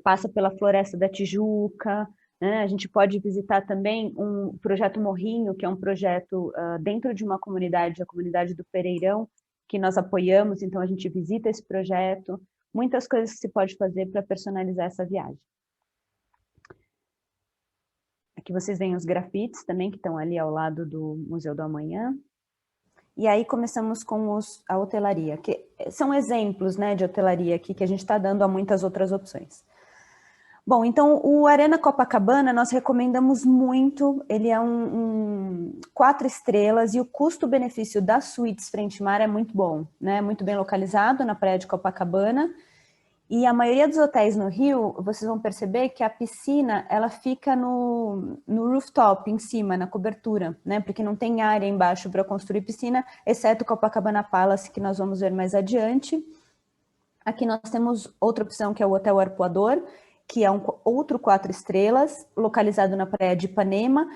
passa pela Floresta da Tijuca, né? A gente pode visitar também um projeto Morrinho, que é um projeto dentro de uma comunidade, a comunidade do Pereirão, que nós apoiamos, então a gente visita esse projeto. Muitas coisas que se pode fazer para personalizar essa viagem. Aqui vocês veem os grafites também, que estão ali ao lado do Museu do Amanhã. E aí começamos com a hotelaria, que são exemplos, né, de hotelaria aqui, que a gente está dando a muitas outras opções. Bom, então o Arena Copacabana nós recomendamos muito, ele é 4 estrelas e o custo-benefício das suítes frente mar é muito bom, né? Muito bem localizado na praia de Copacabana. E a maioria dos hotéis no Rio, vocês vão perceber que a piscina, ela fica no rooftop, em cima, na cobertura, né? Porque não tem área embaixo para construir piscina, exceto o Copacabana Palace, que nós vamos ver mais adiante. Aqui nós temos outra opção, que é o Hotel Arpoador, que é outro 4 estrelas, localizado na praia de Ipanema.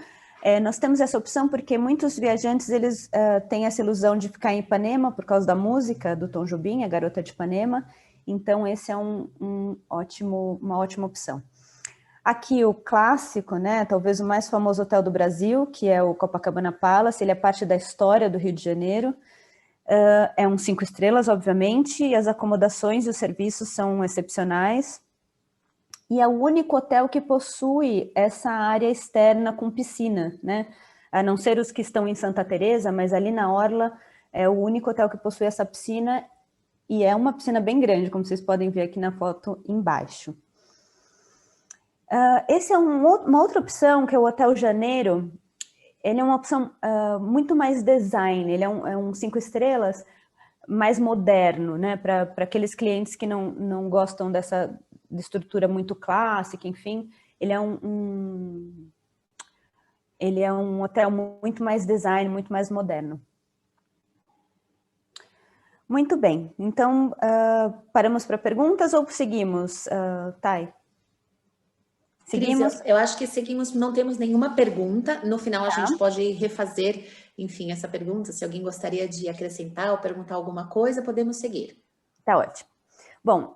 Nós temos essa opção porque muitos viajantes, eles têm essa ilusão de ficar em Ipanema, por causa da música do Tom Jobim, A Garota de Ipanema. Então, esse é uma ótima opção. Aqui o clássico, né, talvez o mais famoso hotel do Brasil, que é o Copacabana Palace, ele é parte da história do Rio de Janeiro. É um 5 estrelas, obviamente, e as acomodações e os serviços são excepcionais. E é o único hotel que possui essa área externa com piscina, né? A não ser os que estão em Santa Teresa, mas ali na Orla é o único hotel que possui essa piscina. E é uma piscina bem grande, como vocês podem ver aqui na foto embaixo. Esse é uma outra opção, que é o Hotel Janeiro. Ele é uma opção muito mais design, ele é um 5 estrelas mais moderno, né? Para aqueles clientes que não gostam dessa estrutura muito clássica, enfim. Ele é um hotel muito mais design, muito mais moderno. Muito bem, então paramos para perguntas ou seguimos, Thay? Seguimos? Cris, eu acho que seguimos, não temos nenhuma pergunta, no final a gente pode refazer, enfim, essa pergunta, se alguém gostaria de acrescentar ou perguntar alguma coisa, podemos seguir. Tá ótimo. Bom,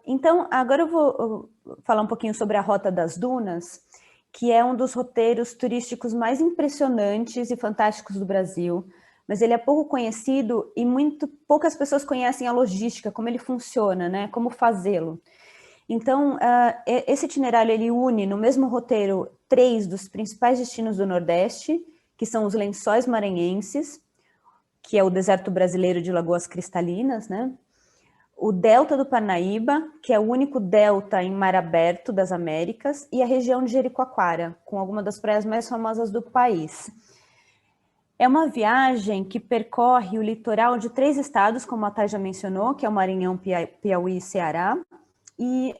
então agora eu vou falar um pouquinho sobre a Rota das Dunas, que é um dos roteiros turísticos mais impressionantes e fantásticos do Brasil, mas ele é pouco conhecido e poucas pessoas conhecem a logística, como ele funciona, né? Como fazê-lo. Então, esse itinerário, ele une no mesmo roteiro 3 dos principais destinos do Nordeste, que são os Lençóis Maranhenses, que é o deserto brasileiro de Lagoas Cristalinas, né? O Delta do Parnaíba, que é o único delta em mar aberto das Américas, e a região de Jericoacoara, com algumas das praias mais famosas do país. É uma viagem que percorre o litoral de 3 estados, como a Thay já mencionou, que é o Maranhão, Piauí e Ceará, e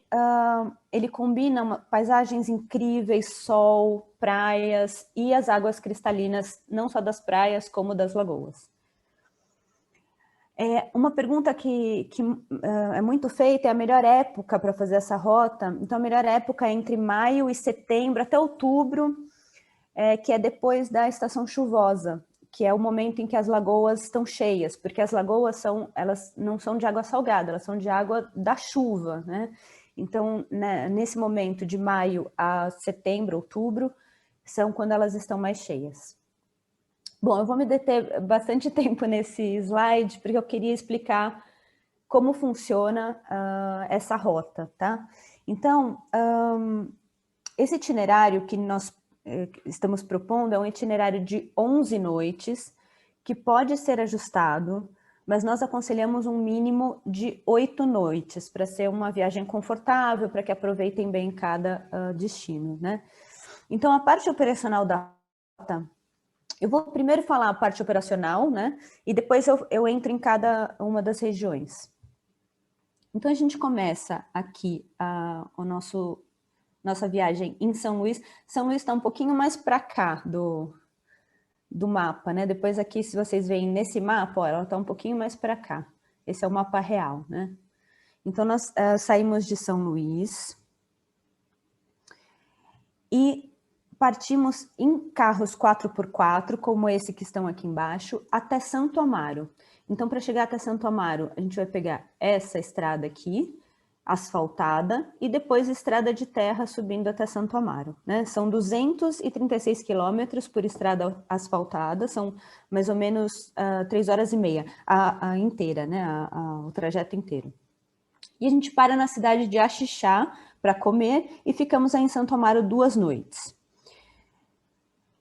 ele combina paisagens incríveis, sol, praias e as águas cristalinas, não só das praias, como das lagoas. Uma pergunta que é muito feita é a melhor época para fazer essa rota. Então, a melhor época é entre maio e setembro, até outubro, que é depois da estação chuvosa, que é o momento em que as lagoas estão cheias, porque as lagoas elas não são de água salgada, elas são de água da chuva, né? Então, né, nesse momento de maio a setembro, outubro, são quando elas estão mais cheias. Bom, eu vou me deter bastante tempo nesse slide, porque eu queria explicar como funciona essa rota, tá? Então, esse itinerário que nós estamos propondo é um itinerário de 11 noites, que pode ser ajustado, mas nós aconselhamos um mínimo de 8 noites, para ser uma viagem confortável, para que aproveitem bem cada destino, né? Então, a parte operacional da rota, eu vou primeiro falar a parte operacional, né? E depois eu entro em cada uma das regiões. Então, a gente começa aqui nossa viagem em São Luís. São Luís está um pouquinho mais para cá do mapa, né? Depois aqui, se vocês veem nesse mapa, ó, ela está um pouquinho mais para cá. Esse é o mapa real, né? Então, nós saímos de São Luís e partimos em carros 4x4, como esse que estão aqui embaixo, até Santo Amaro. Então, para chegar até Santo Amaro, a gente vai pegar essa estrada aqui, asfaltada, e depois estrada de terra subindo até Santo Amaro, né? São 236 quilômetros por estrada asfaltada, são mais ou menos 3 horas e meia, a inteira, né? O trajeto inteiro. E a gente para na cidade de Axixá para comer e ficamos aí em Santo Amaro 2 noites.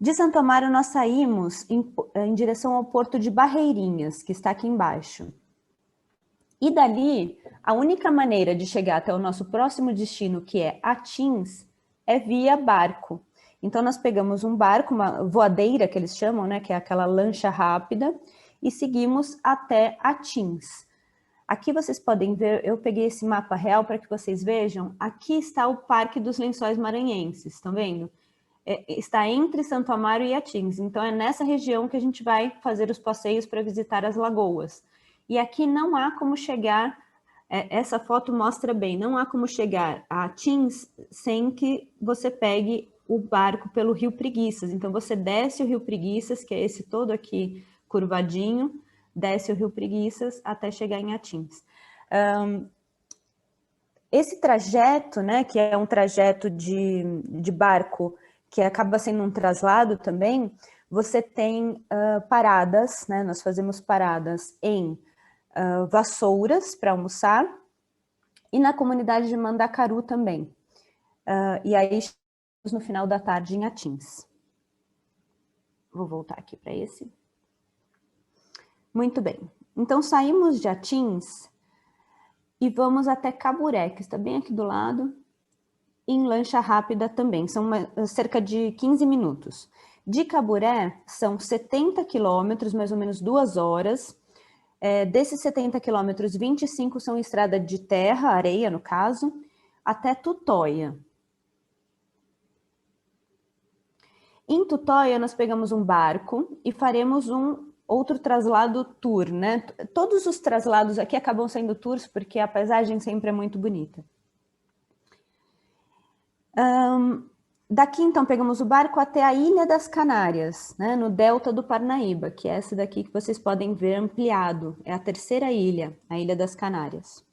De Santo Amaro, nós saímos em direção ao porto de Barreirinhas, que está aqui embaixo. E dali, a única maneira de chegar até o nosso próximo destino, que é Atins, é via barco. Então, nós pegamos um barco, uma voadeira que eles chamam, né, que é aquela lancha rápida, e seguimos até Atins. Aqui vocês podem ver, eu peguei esse mapa real para que vocês vejam, aqui está o Parque dos Lençóis Maranhenses, estão vendo? Está entre Santo Amaro e Atins, então é nessa região que a gente vai fazer os passeios para visitar as lagoas. E aqui não há como chegar, essa foto mostra bem, não há como chegar a Atins sem que você pegue o barco pelo Rio Preguiças. Então você desce o Rio Preguiças, que é esse todo aqui curvadinho, desce o Rio Preguiças até chegar em Atins. Esse trajeto, né, que é um trajeto de barco, que acaba sendo um traslado também, você tem paradas, né? Nós fazemos paradas em Vassouras para almoçar e na comunidade de Mandacaru também. E aí chegamos no final da tarde em Atins. Vou voltar aqui para esse. Muito bem. Então saímos de Atins e vamos até Caburé, que está bem aqui do lado, em lancha rápida também, são cerca de 15 minutos. De Caburé, são 70 quilômetros, mais ou menos 2 horas. Desses 70 quilômetros, 25 são estrada de terra, areia no caso, até Tutóia. Em Tutóia, nós pegamos um barco e faremos um outro traslado tour, né? Todos os traslados aqui acabam sendo tours, porque a paisagem sempre é muito bonita. Daqui, então, pegamos o barco até a Ilha das Canárias, né, no delta do Parnaíba, que é essa daqui que vocês podem ver ampliado. É a terceira ilha, a Ilha das Canárias.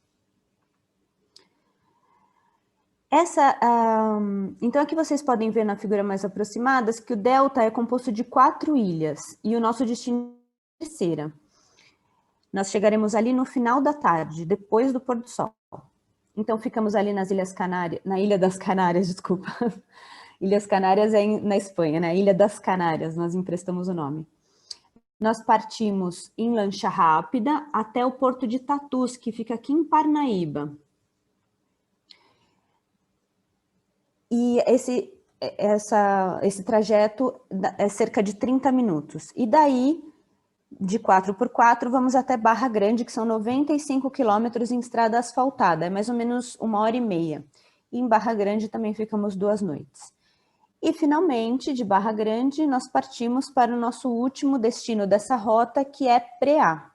Então aqui vocês podem ver na figura mais aproximada que o delta é composto de 4 ilhas e o nosso destino é a terceira. Nós chegaremos ali no final da tarde, depois do pôr do sol. Então ficamos ali nas Ilhas Canárias, na Ilha das Canárias, desculpa. Ilhas Canárias é na Espanha, né? Ilha das Canárias, nós emprestamos o nome. Nós partimos em lancha rápida até o porto de Tatus, que fica aqui em Parnaíba. E esse trajeto é cerca de 30 minutos. E daí, de 4x4, vamos até Barra Grande, que são 95 quilômetros em estrada asfaltada, é mais ou menos 1h30. E em Barra Grande também ficamos 2 noites. E, finalmente, de Barra Grande, nós partimos para o nosso último destino dessa rota, que é Preá.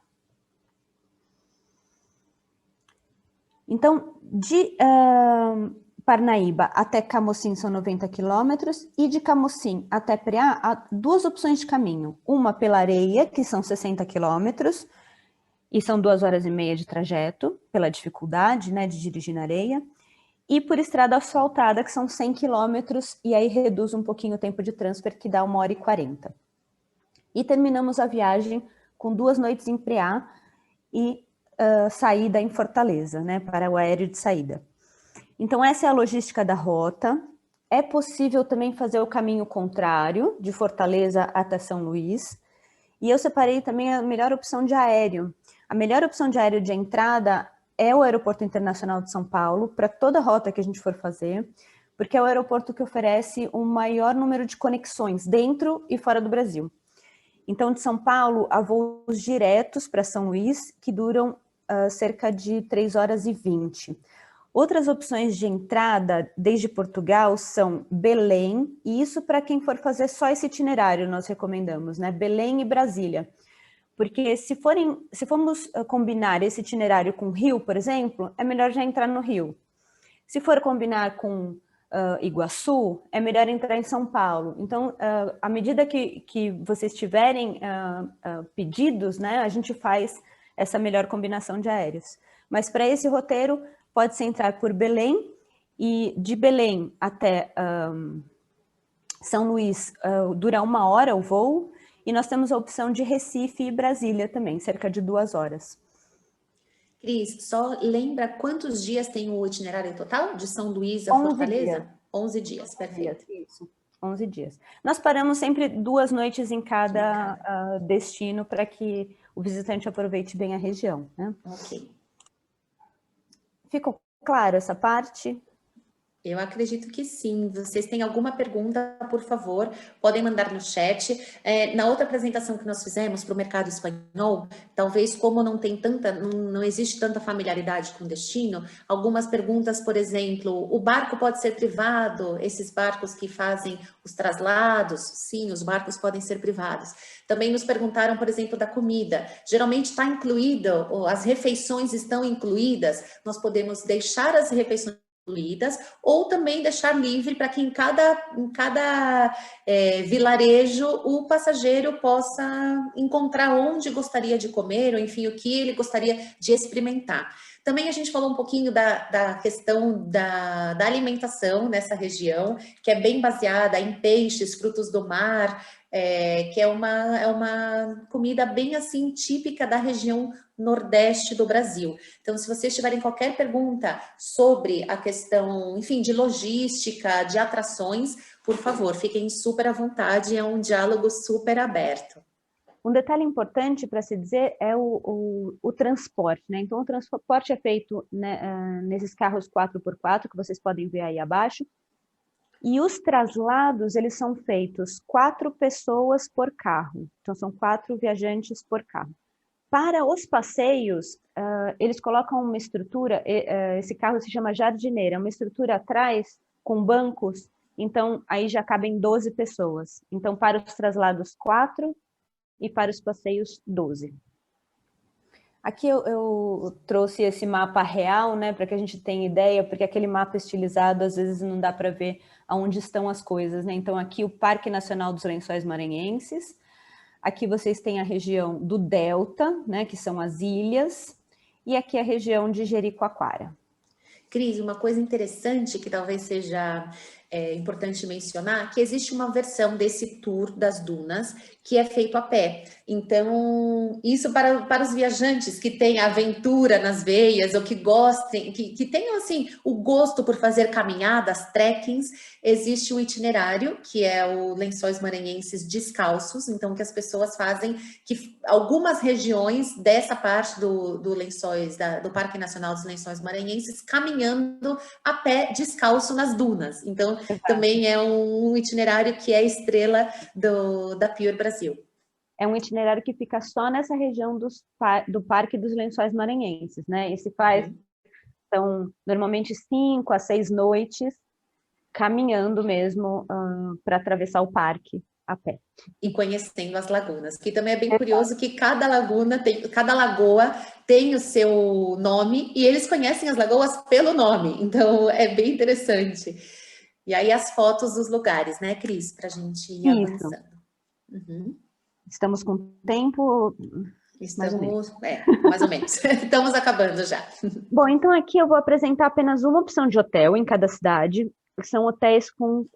Então, de Parnaíba até Camocim são 90 quilômetros, e de Camocim até Preá há 2 opções de caminho. Uma pela areia, que são 60 quilômetros, e são 2h30 de trajeto, pela dificuldade, né, de dirigir na areia. E por estrada asfaltada, que são 100 quilômetros, e aí reduz um pouquinho o tempo de transfer, que dá 1h40. E terminamos a viagem com 2 noites em Preá e saída em Fortaleza, né, para o aéreo de saída. Então essa é a logística da rota. É possível também fazer o caminho contrário, de Fortaleza até São Luís. E eu separei também a melhor opção de aéreo. A melhor opção de aéreo de entrada é o Aeroporto Internacional de São Paulo, para toda a rota que a gente for fazer, porque é o aeroporto que oferece o maior número de conexões dentro e fora do Brasil. Então, de São Paulo, há voos diretos para São Luís, que duram cerca de 3h20. Outras opções de entrada, desde Portugal, são Belém, e isso para quem for fazer só esse itinerário, nós recomendamos, né? Belém e Brasília. Porque se formos combinar esse itinerário com Rio, por exemplo, é melhor já entrar no Rio. Se for combinar com Iguaçu, é melhor entrar em São Paulo. Então, à medida que vocês tiverem pedidos, né, a gente faz essa melhor combinação de aéreos. Mas para esse roteiro, pode-se entrar por Belém, e de Belém até São Luís dura 1 hora o voo, e nós temos a opção de Recife e Brasília também, cerca de 2 horas. Cris, só lembra quantos dias tem o itinerário total de São Luís a 11 Fortaleza? dias. 11 dias, perfeito. Isso, 11 dias. Nós paramos sempre 2 noites em cada destino para que o visitante aproveite bem a região, né? Ok. Ficou claro essa parte? Eu acredito que sim. Vocês têm alguma pergunta, por favor, podem mandar no chat. Na outra apresentação que nós fizemos para o mercado espanhol, talvez como não existe tanta familiaridade com o destino, algumas perguntas, por exemplo, o barco pode ser privado? Esses barcos que fazem os traslados? Sim, os barcos podem ser privados. Também nos perguntaram, por exemplo, da comida. Geralmente está incluída, ou as refeições estão incluídas, nós podemos deixar as refeições incluídas, ou também deixar livre para que em cada vilarejo o passageiro possa encontrar onde gostaria de comer, ou enfim, o que ele gostaria de experimentar. Também a gente falou um pouquinho da questão da alimentação nessa região, que é bem baseada em peixes, frutos do mar, que é uma comida bem assim típica da região nordeste do Brasil. Então, se vocês tiverem qualquer pergunta sobre a questão, enfim, de logística, de atrações, por favor, fiquem super à vontade, é um diálogo super aberto. Um detalhe importante para se dizer é o transporte, né? Então, o transporte é feito, né, nesses carros 4x4, que vocês podem ver aí abaixo, e os traslados, eles são feitos 4 pessoas por carro. Então, são 4 viajantes por carro. Para os passeios, eles colocam uma estrutura, esse carro se chama jardineira, uma estrutura atrás com bancos, então aí já cabem 12 pessoas. Então, para os traslados, 4 e para os passeios, 12. Aqui eu trouxe esse mapa real, né, para que a gente tenha ideia, porque aquele mapa estilizado, às vezes não dá para ver aonde estão as coisas, né? Então, aqui o Parque Nacional dos Lençóis Maranhenses. Aqui vocês têm a região do Delta, né, que são as ilhas, e aqui a região de Jericoacoara. Cris, uma coisa interessante que talvez seja importante mencionar, que existe uma versão desse tour das dunas que é feito a pé. Então, isso para os viajantes que têm aventura nas veias ou que gostem, que tenham assim o gosto por fazer caminhadas, trekkings, existe um itinerário que é o Lençóis Maranhenses Descalços, então que as pessoas fazem, que algumas regiões dessa parte do Lençóis, do Parque Nacional dos Lençóis Maranhenses, caminhando a pé descalço nas dunas. Então, também é um itinerário que é estrela da Pure Brasil. É um itinerário que fica só nessa região do Parque dos Lençóis Maranhenses, né? E se faz, então, normalmente 5 a 6 noites, caminhando mesmo para atravessar o parque a pé. E conhecendo as lagunas, que também é bem curioso que cada lagoa tem o seu nome e eles conhecem as lagoas pelo nome, então é bem interessante. E aí as fotos dos lugares, né, Cris, para a gente ir avançando. Estamos com tempo? Estamos, mais ou menos. Estamos acabando já. Bom, então aqui eu vou apresentar apenas uma opção de hotel em cada cidade, que são hotéis com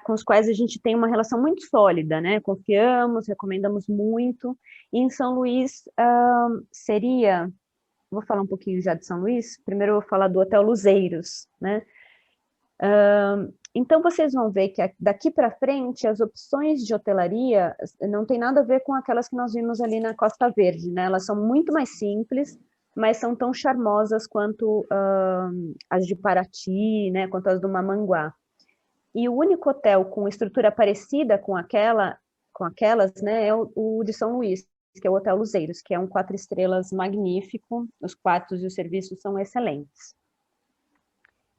os quais a gente tem uma relação muito sólida, né? Confiamos, recomendamos muito. E em São Luís vou falar um pouquinho já de São Luís, primeiro eu vou falar do Hotel Luzeiros, né? Então, vocês vão ver que daqui para frente, as opções de hotelaria não tem nada a ver com aquelas que nós vimos ali na Costa Verde, né? Elas são muito mais simples, mas são tão charmosas quanto as de Paraty, né? Quanto as do Mamanguá. E o único hotel com estrutura parecida com aquelas, né? É o de São Luís, que é o Hotel Luzeiros, que é um 4 estrelas magnífico, os quartos e os serviços são excelentes.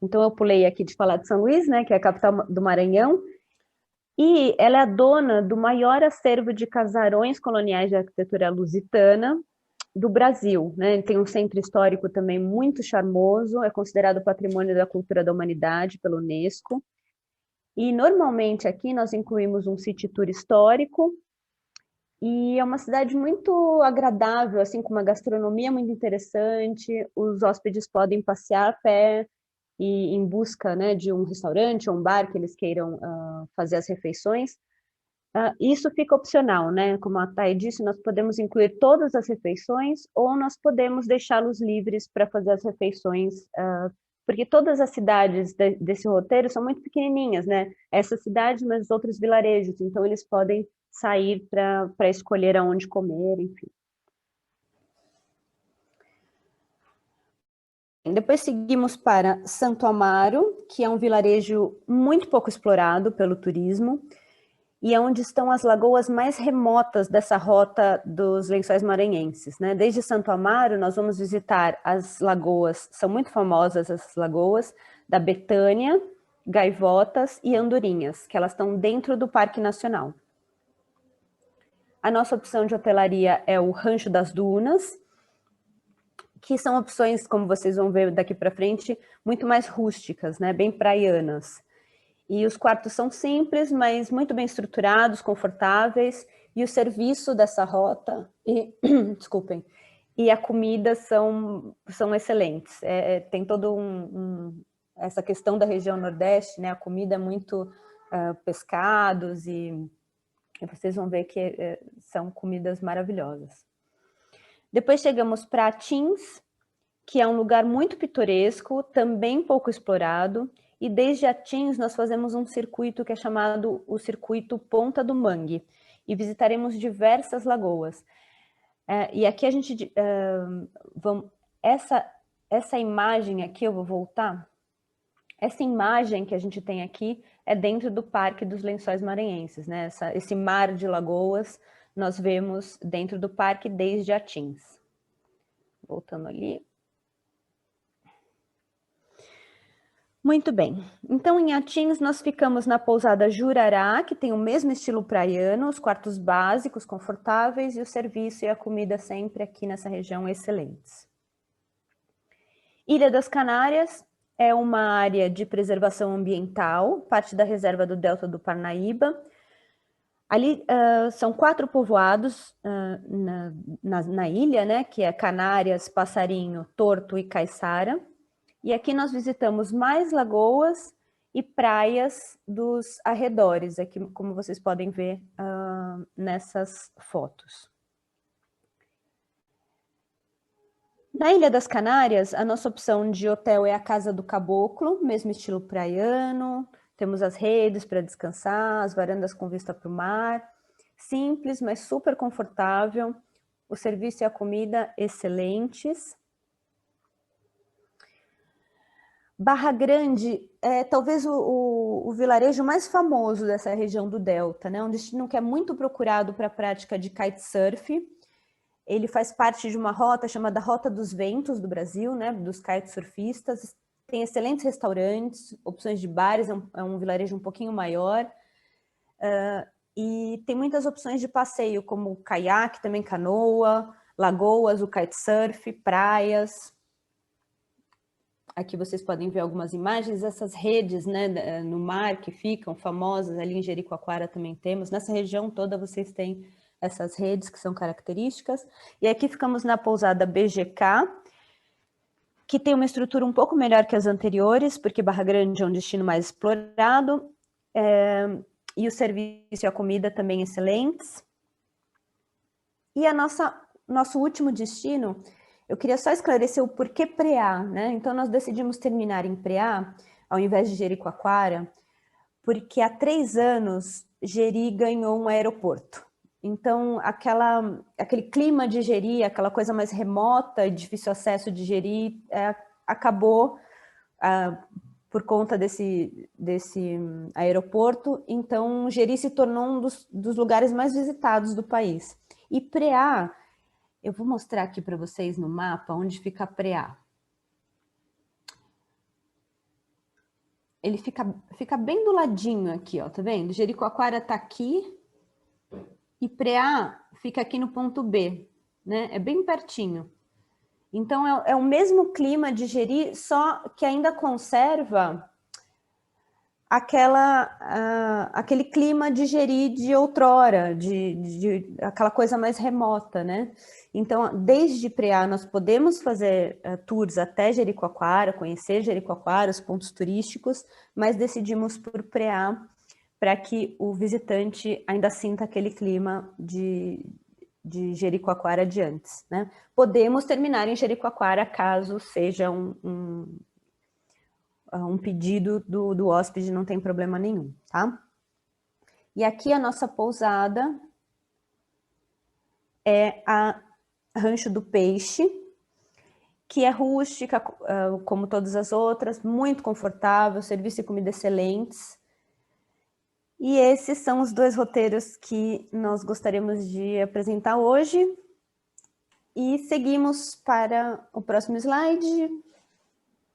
Então, eu pulei aqui de falar de São Luís, né, que é a capital do Maranhão, e ela é a dona do maior acervo de casarões coloniais de arquitetura lusitana do Brasil, né? Tem um centro histórico também muito charmoso, é considerado Patrimônio da Cultura da Humanidade pela Unesco, e normalmente aqui nós incluímos um city tour histórico, e é uma cidade muito agradável, assim, com uma gastronomia muito interessante, os hóspedes podem passear a pé, e em busca, né, de um restaurante ou um bar que eles queiram fazer as refeições. Isso fica opcional, né? Como a Thay disse, nós podemos incluir todas as refeições ou nós podemos deixá-los livres para fazer as refeições, porque todas as cidades desse roteiro são muito pequenininhas, né? Essa cidade, mas os outros vilarejos, então eles podem sair para escolher aonde comer, enfim. Depois seguimos para Santo Amaro, que é um vilarejo muito pouco explorado pelo turismo, e é onde estão as lagoas mais remotas dessa rota dos Lençóis Maranhenses, né? Desde Santo Amaro, nós vamos visitar as lagoas, são muito famosas essas lagoas, da Betânia, Gaivotas e Andorinhas, que elas estão dentro do Parque Nacional. A nossa opção de hotelaria é o Rancho das Dunas, que são opções, como vocês vão ver daqui para frente, muito mais rústicas, né? Bem praianas. E os quartos são simples, mas muito bem estruturados, confortáveis, e o serviço dessa rota, desculpem, e a comida são excelentes. Tem todo essa questão da região Nordeste, né? A comida é muito pescados, e vocês vão ver que são comidas maravilhosas. Depois chegamos para Atins, que é um lugar muito pitoresco, também pouco explorado, e desde Atins nós fazemos um circuito que é chamado o Circuito Ponta do Mangue, e visitaremos diversas lagoas. E aqui a gente... essa imagem aqui, eu vou voltar, essa imagem que a gente tem aqui é dentro do Parque dos Lençóis Maranhenses, né? Esse mar de lagoas nós vemos dentro do parque desde Atins. Voltando ali. Muito bem. Então, em Atins, nós ficamos na pousada Jurará, que tem o mesmo estilo praiano, os quartos básicos, confortáveis, e o serviço e a comida sempre aqui nessa região excelentes. Ilha das Canárias é uma área de preservação ambiental, parte da reserva do Delta do Parnaíba. Ali são 4 povoados na ilha, né, que é Canárias, Passarinho, Torto e Caiçara. E aqui nós visitamos mais lagoas e praias dos arredores, aqui como vocês podem ver nessas fotos. Na Ilha das Canárias, a nossa opção de hotel é a Casa do Caboclo, mesmo estilo praiano. Temos as redes para descansar, as varandas com vista para o mar. Simples, mas super confortável. O serviço e a comida excelentes. Barra Grande é talvez o vilarejo mais famoso dessa região do Delta, né? Um destino que é muito procurado para a prática de kitesurf. Ele faz parte de uma rota chamada Rota dos Ventos do Brasil, né, dos kitesurfistas. Tem excelentes restaurantes, opções de bares, é um vilarejo um pouquinho maior. E tem muitas opções de passeio, como caiaque, também canoa, lagoas, o kitesurf, praias. Aqui vocês podem ver algumas imagens, essas redes, né, no mar que ficam famosas, ali em Jericoacoara também temos. Nessa região toda vocês têm essas redes que são características. E aqui ficamos na pousada BGK, que tem uma estrutura um pouco melhor que as anteriores, porque Barra Grande é um destino mais explorado, e o serviço e a comida também excelentes. E nosso último destino, eu queria só esclarecer o porquê Preá, né? Então nós decidimos terminar em Preá, ao invés de Jericoacoara, porque há 3 anos Jeri ganhou um aeroporto. Então, aquele clima de Jeri, aquela coisa mais remota e difícil acesso de Jeri, acabou por conta desse aeroporto. Então, Jeri se tornou um dos lugares mais visitados do país. E Preá, eu vou mostrar aqui para vocês no mapa onde fica Preá. Ele fica bem do ladinho aqui, ó, tá vendo? Jericoacoara está aqui. E Preá fica aqui no ponto B, né? É bem pertinho. Então, é o mesmo clima de Jeri, só que ainda conserva aquele clima de Jeri de outrora, de aquela coisa mais remota, né? Então, desde Preá, nós podemos fazer tours até Jericoacoara, conhecer Jericoacoara, os pontos turísticos, mas decidimos por Preá, para que o visitante ainda sinta aquele clima de Jericoacoara de antes, né? Podemos terminar em Jericoacoara caso seja um pedido do hóspede, não tem problema nenhum, tá? E aqui a nossa pousada é a Rancho do Peixe, que é rústica, como todas as outras, muito confortável, serviço e comida excelentes. E esses são os 2 roteiros que nós gostaríamos de apresentar hoje. E seguimos para o próximo slide.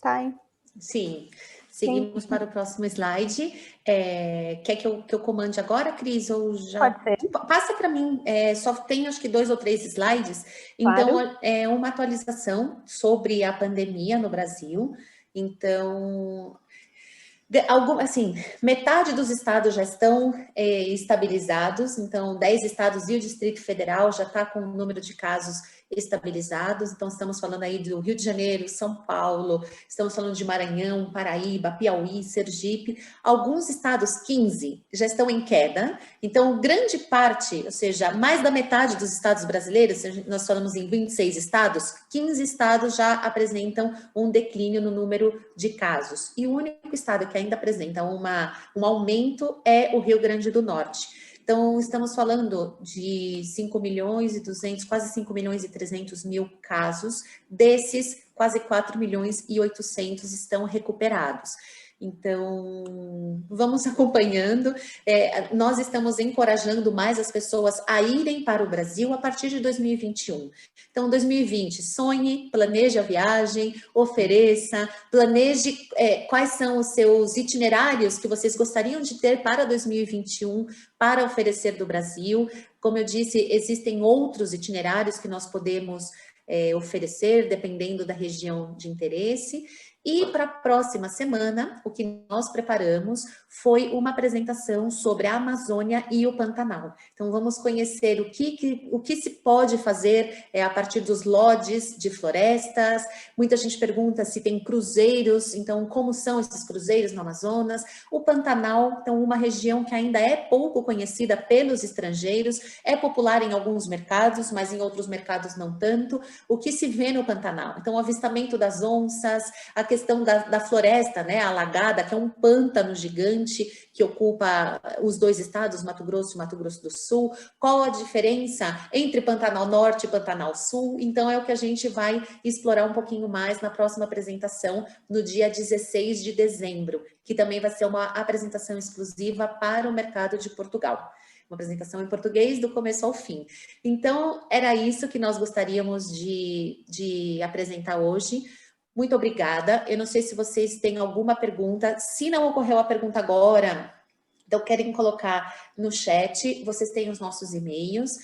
Thay? Sim, seguimos para o próximo slide. Quer que eu comande agora, Cris? Ou já... Pode ser. Passa para mim, só tem acho que 2 ou 3 slides. Claro. Então, é uma atualização sobre a pandemia no Brasil. Então... assim, metade dos estados já estão estabilizados, então 10 estados e o Distrito Federal já está com o número de casos estabilizados, então estamos falando aí do Rio de Janeiro, São Paulo, estamos falando de Maranhão, Paraíba, Piauí, Sergipe, alguns estados, 15, já estão em queda, então grande parte, ou seja, mais da metade dos estados brasileiros, nós falamos em 26 estados, 15 estados já apresentam um declínio no número de casos, e o único estado que ainda apresenta um aumento é o Rio Grande do Norte. Então, estamos falando de 5 milhões e 200, quase 5 milhões e 300 mil casos, desses quase 4 milhões e 800 estão recuperados. Então, vamos acompanhando. Nós estamos encorajando mais as pessoas a irem para o Brasil a partir de 2021. Então, 2020, sonhe, planeje a viagem, ofereça, planeje quais são os seus itinerários que vocês gostariam de ter para 2021 para oferecer do Brasil. Como eu disse, existem outros itinerários que nós podemos oferecer, dependendo da região de interesse. E para a próxima semana, o que nós preparamos foi uma apresentação sobre a Amazônia e o Pantanal. Então, vamos conhecer o que se pode fazer a partir dos lodges de florestas. Muita gente pergunta se tem cruzeiros, então como são esses cruzeiros no Amazonas. O Pantanal, então uma região que ainda é pouco conhecida pelos estrangeiros, é popular em alguns mercados, mas em outros mercados não tanto. O que se vê no Pantanal? Então, o avistamento das onças, a questão da floresta, né, alagada, que é um pântano gigante que ocupa os dois estados, Mato Grosso e Mato Grosso do Sul. Qual a diferença entre Pantanal Norte e Pantanal Sul? Então, é o que a gente vai explorar um pouquinho mais na próxima apresentação, no dia 16 de dezembro, que também vai ser uma apresentação exclusiva para o mercado de Portugal. Uma apresentação em português do começo ao fim. Então, era isso que nós gostaríamos de apresentar hoje. Muito obrigada. Eu não sei se vocês têm alguma pergunta. Se não ocorreu a pergunta agora, então querem colocar no chat, vocês têm os nossos e-mails.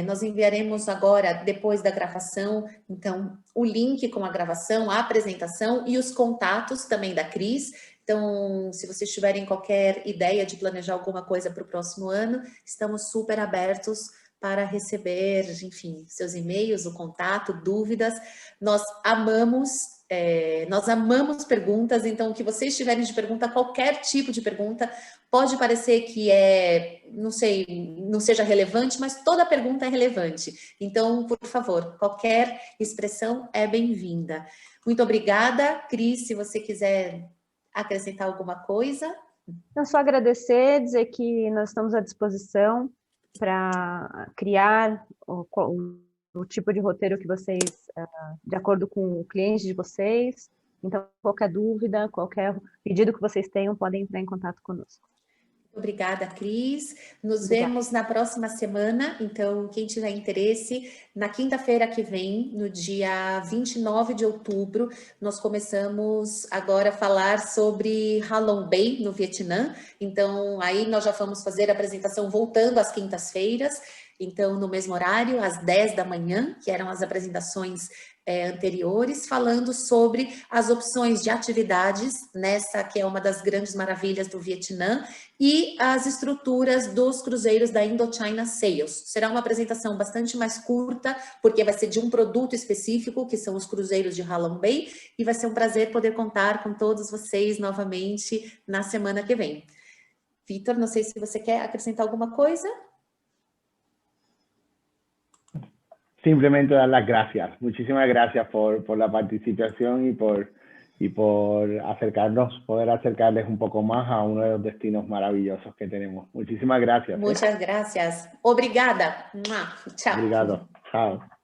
Nós enviaremos agora, depois da gravação, então, o link com a gravação, a apresentação e os contatos também da Cris. Então, se vocês tiverem qualquer ideia de planejar alguma coisa para o próximo ano, estamos super abertos para receber, enfim, seus e-mails, o contato, dúvidas. Nós amamos perguntas, então o que vocês tiverem de pergunta, qualquer tipo de pergunta, pode parecer que não seja relevante, mas toda pergunta é relevante. Então, por favor, qualquer expressão é bem-vinda. Muito obrigada. Cris, se você quiser acrescentar alguma coisa. Então, só agradecer, dizer que nós estamos à disposição para criar o tipo de roteiro que vocês, de acordo com o cliente de vocês. Então, qualquer dúvida, qualquer pedido que vocês tenham, podem entrar em contato conosco. Obrigada, Cris. Nos vemos na próxima semana. Então, quem tiver interesse, na quinta-feira que vem, no dia 29 de outubro, nós começamos agora a falar sobre Halong Bay, no Vietnã. Então, aí nós já vamos fazer a apresentação voltando às quintas-feiras. Então, no mesmo horário, às 10 da manhã, que eram as apresentações anteriores, falando sobre as opções de atividades, nessa que é uma das grandes maravilhas do Vietnã, e as estruturas dos cruzeiros da Indochina Sales. Será uma apresentação bastante mais curta, porque vai ser de um produto específico, que são os cruzeiros de Halong Bay, e vai ser um prazer poder contar com todos vocês novamente na semana que vem. Vitor, não sei se você quer acrescentar alguma coisa? Simplemente dar las gracias. Muchísimas gracias por la participación y por poder acercarles un poco más a uno de los destinos maravillosos que tenemos. Muchísimas gracias. Muchas gracias. Obrigada. Tchau. Obrigado. Chao.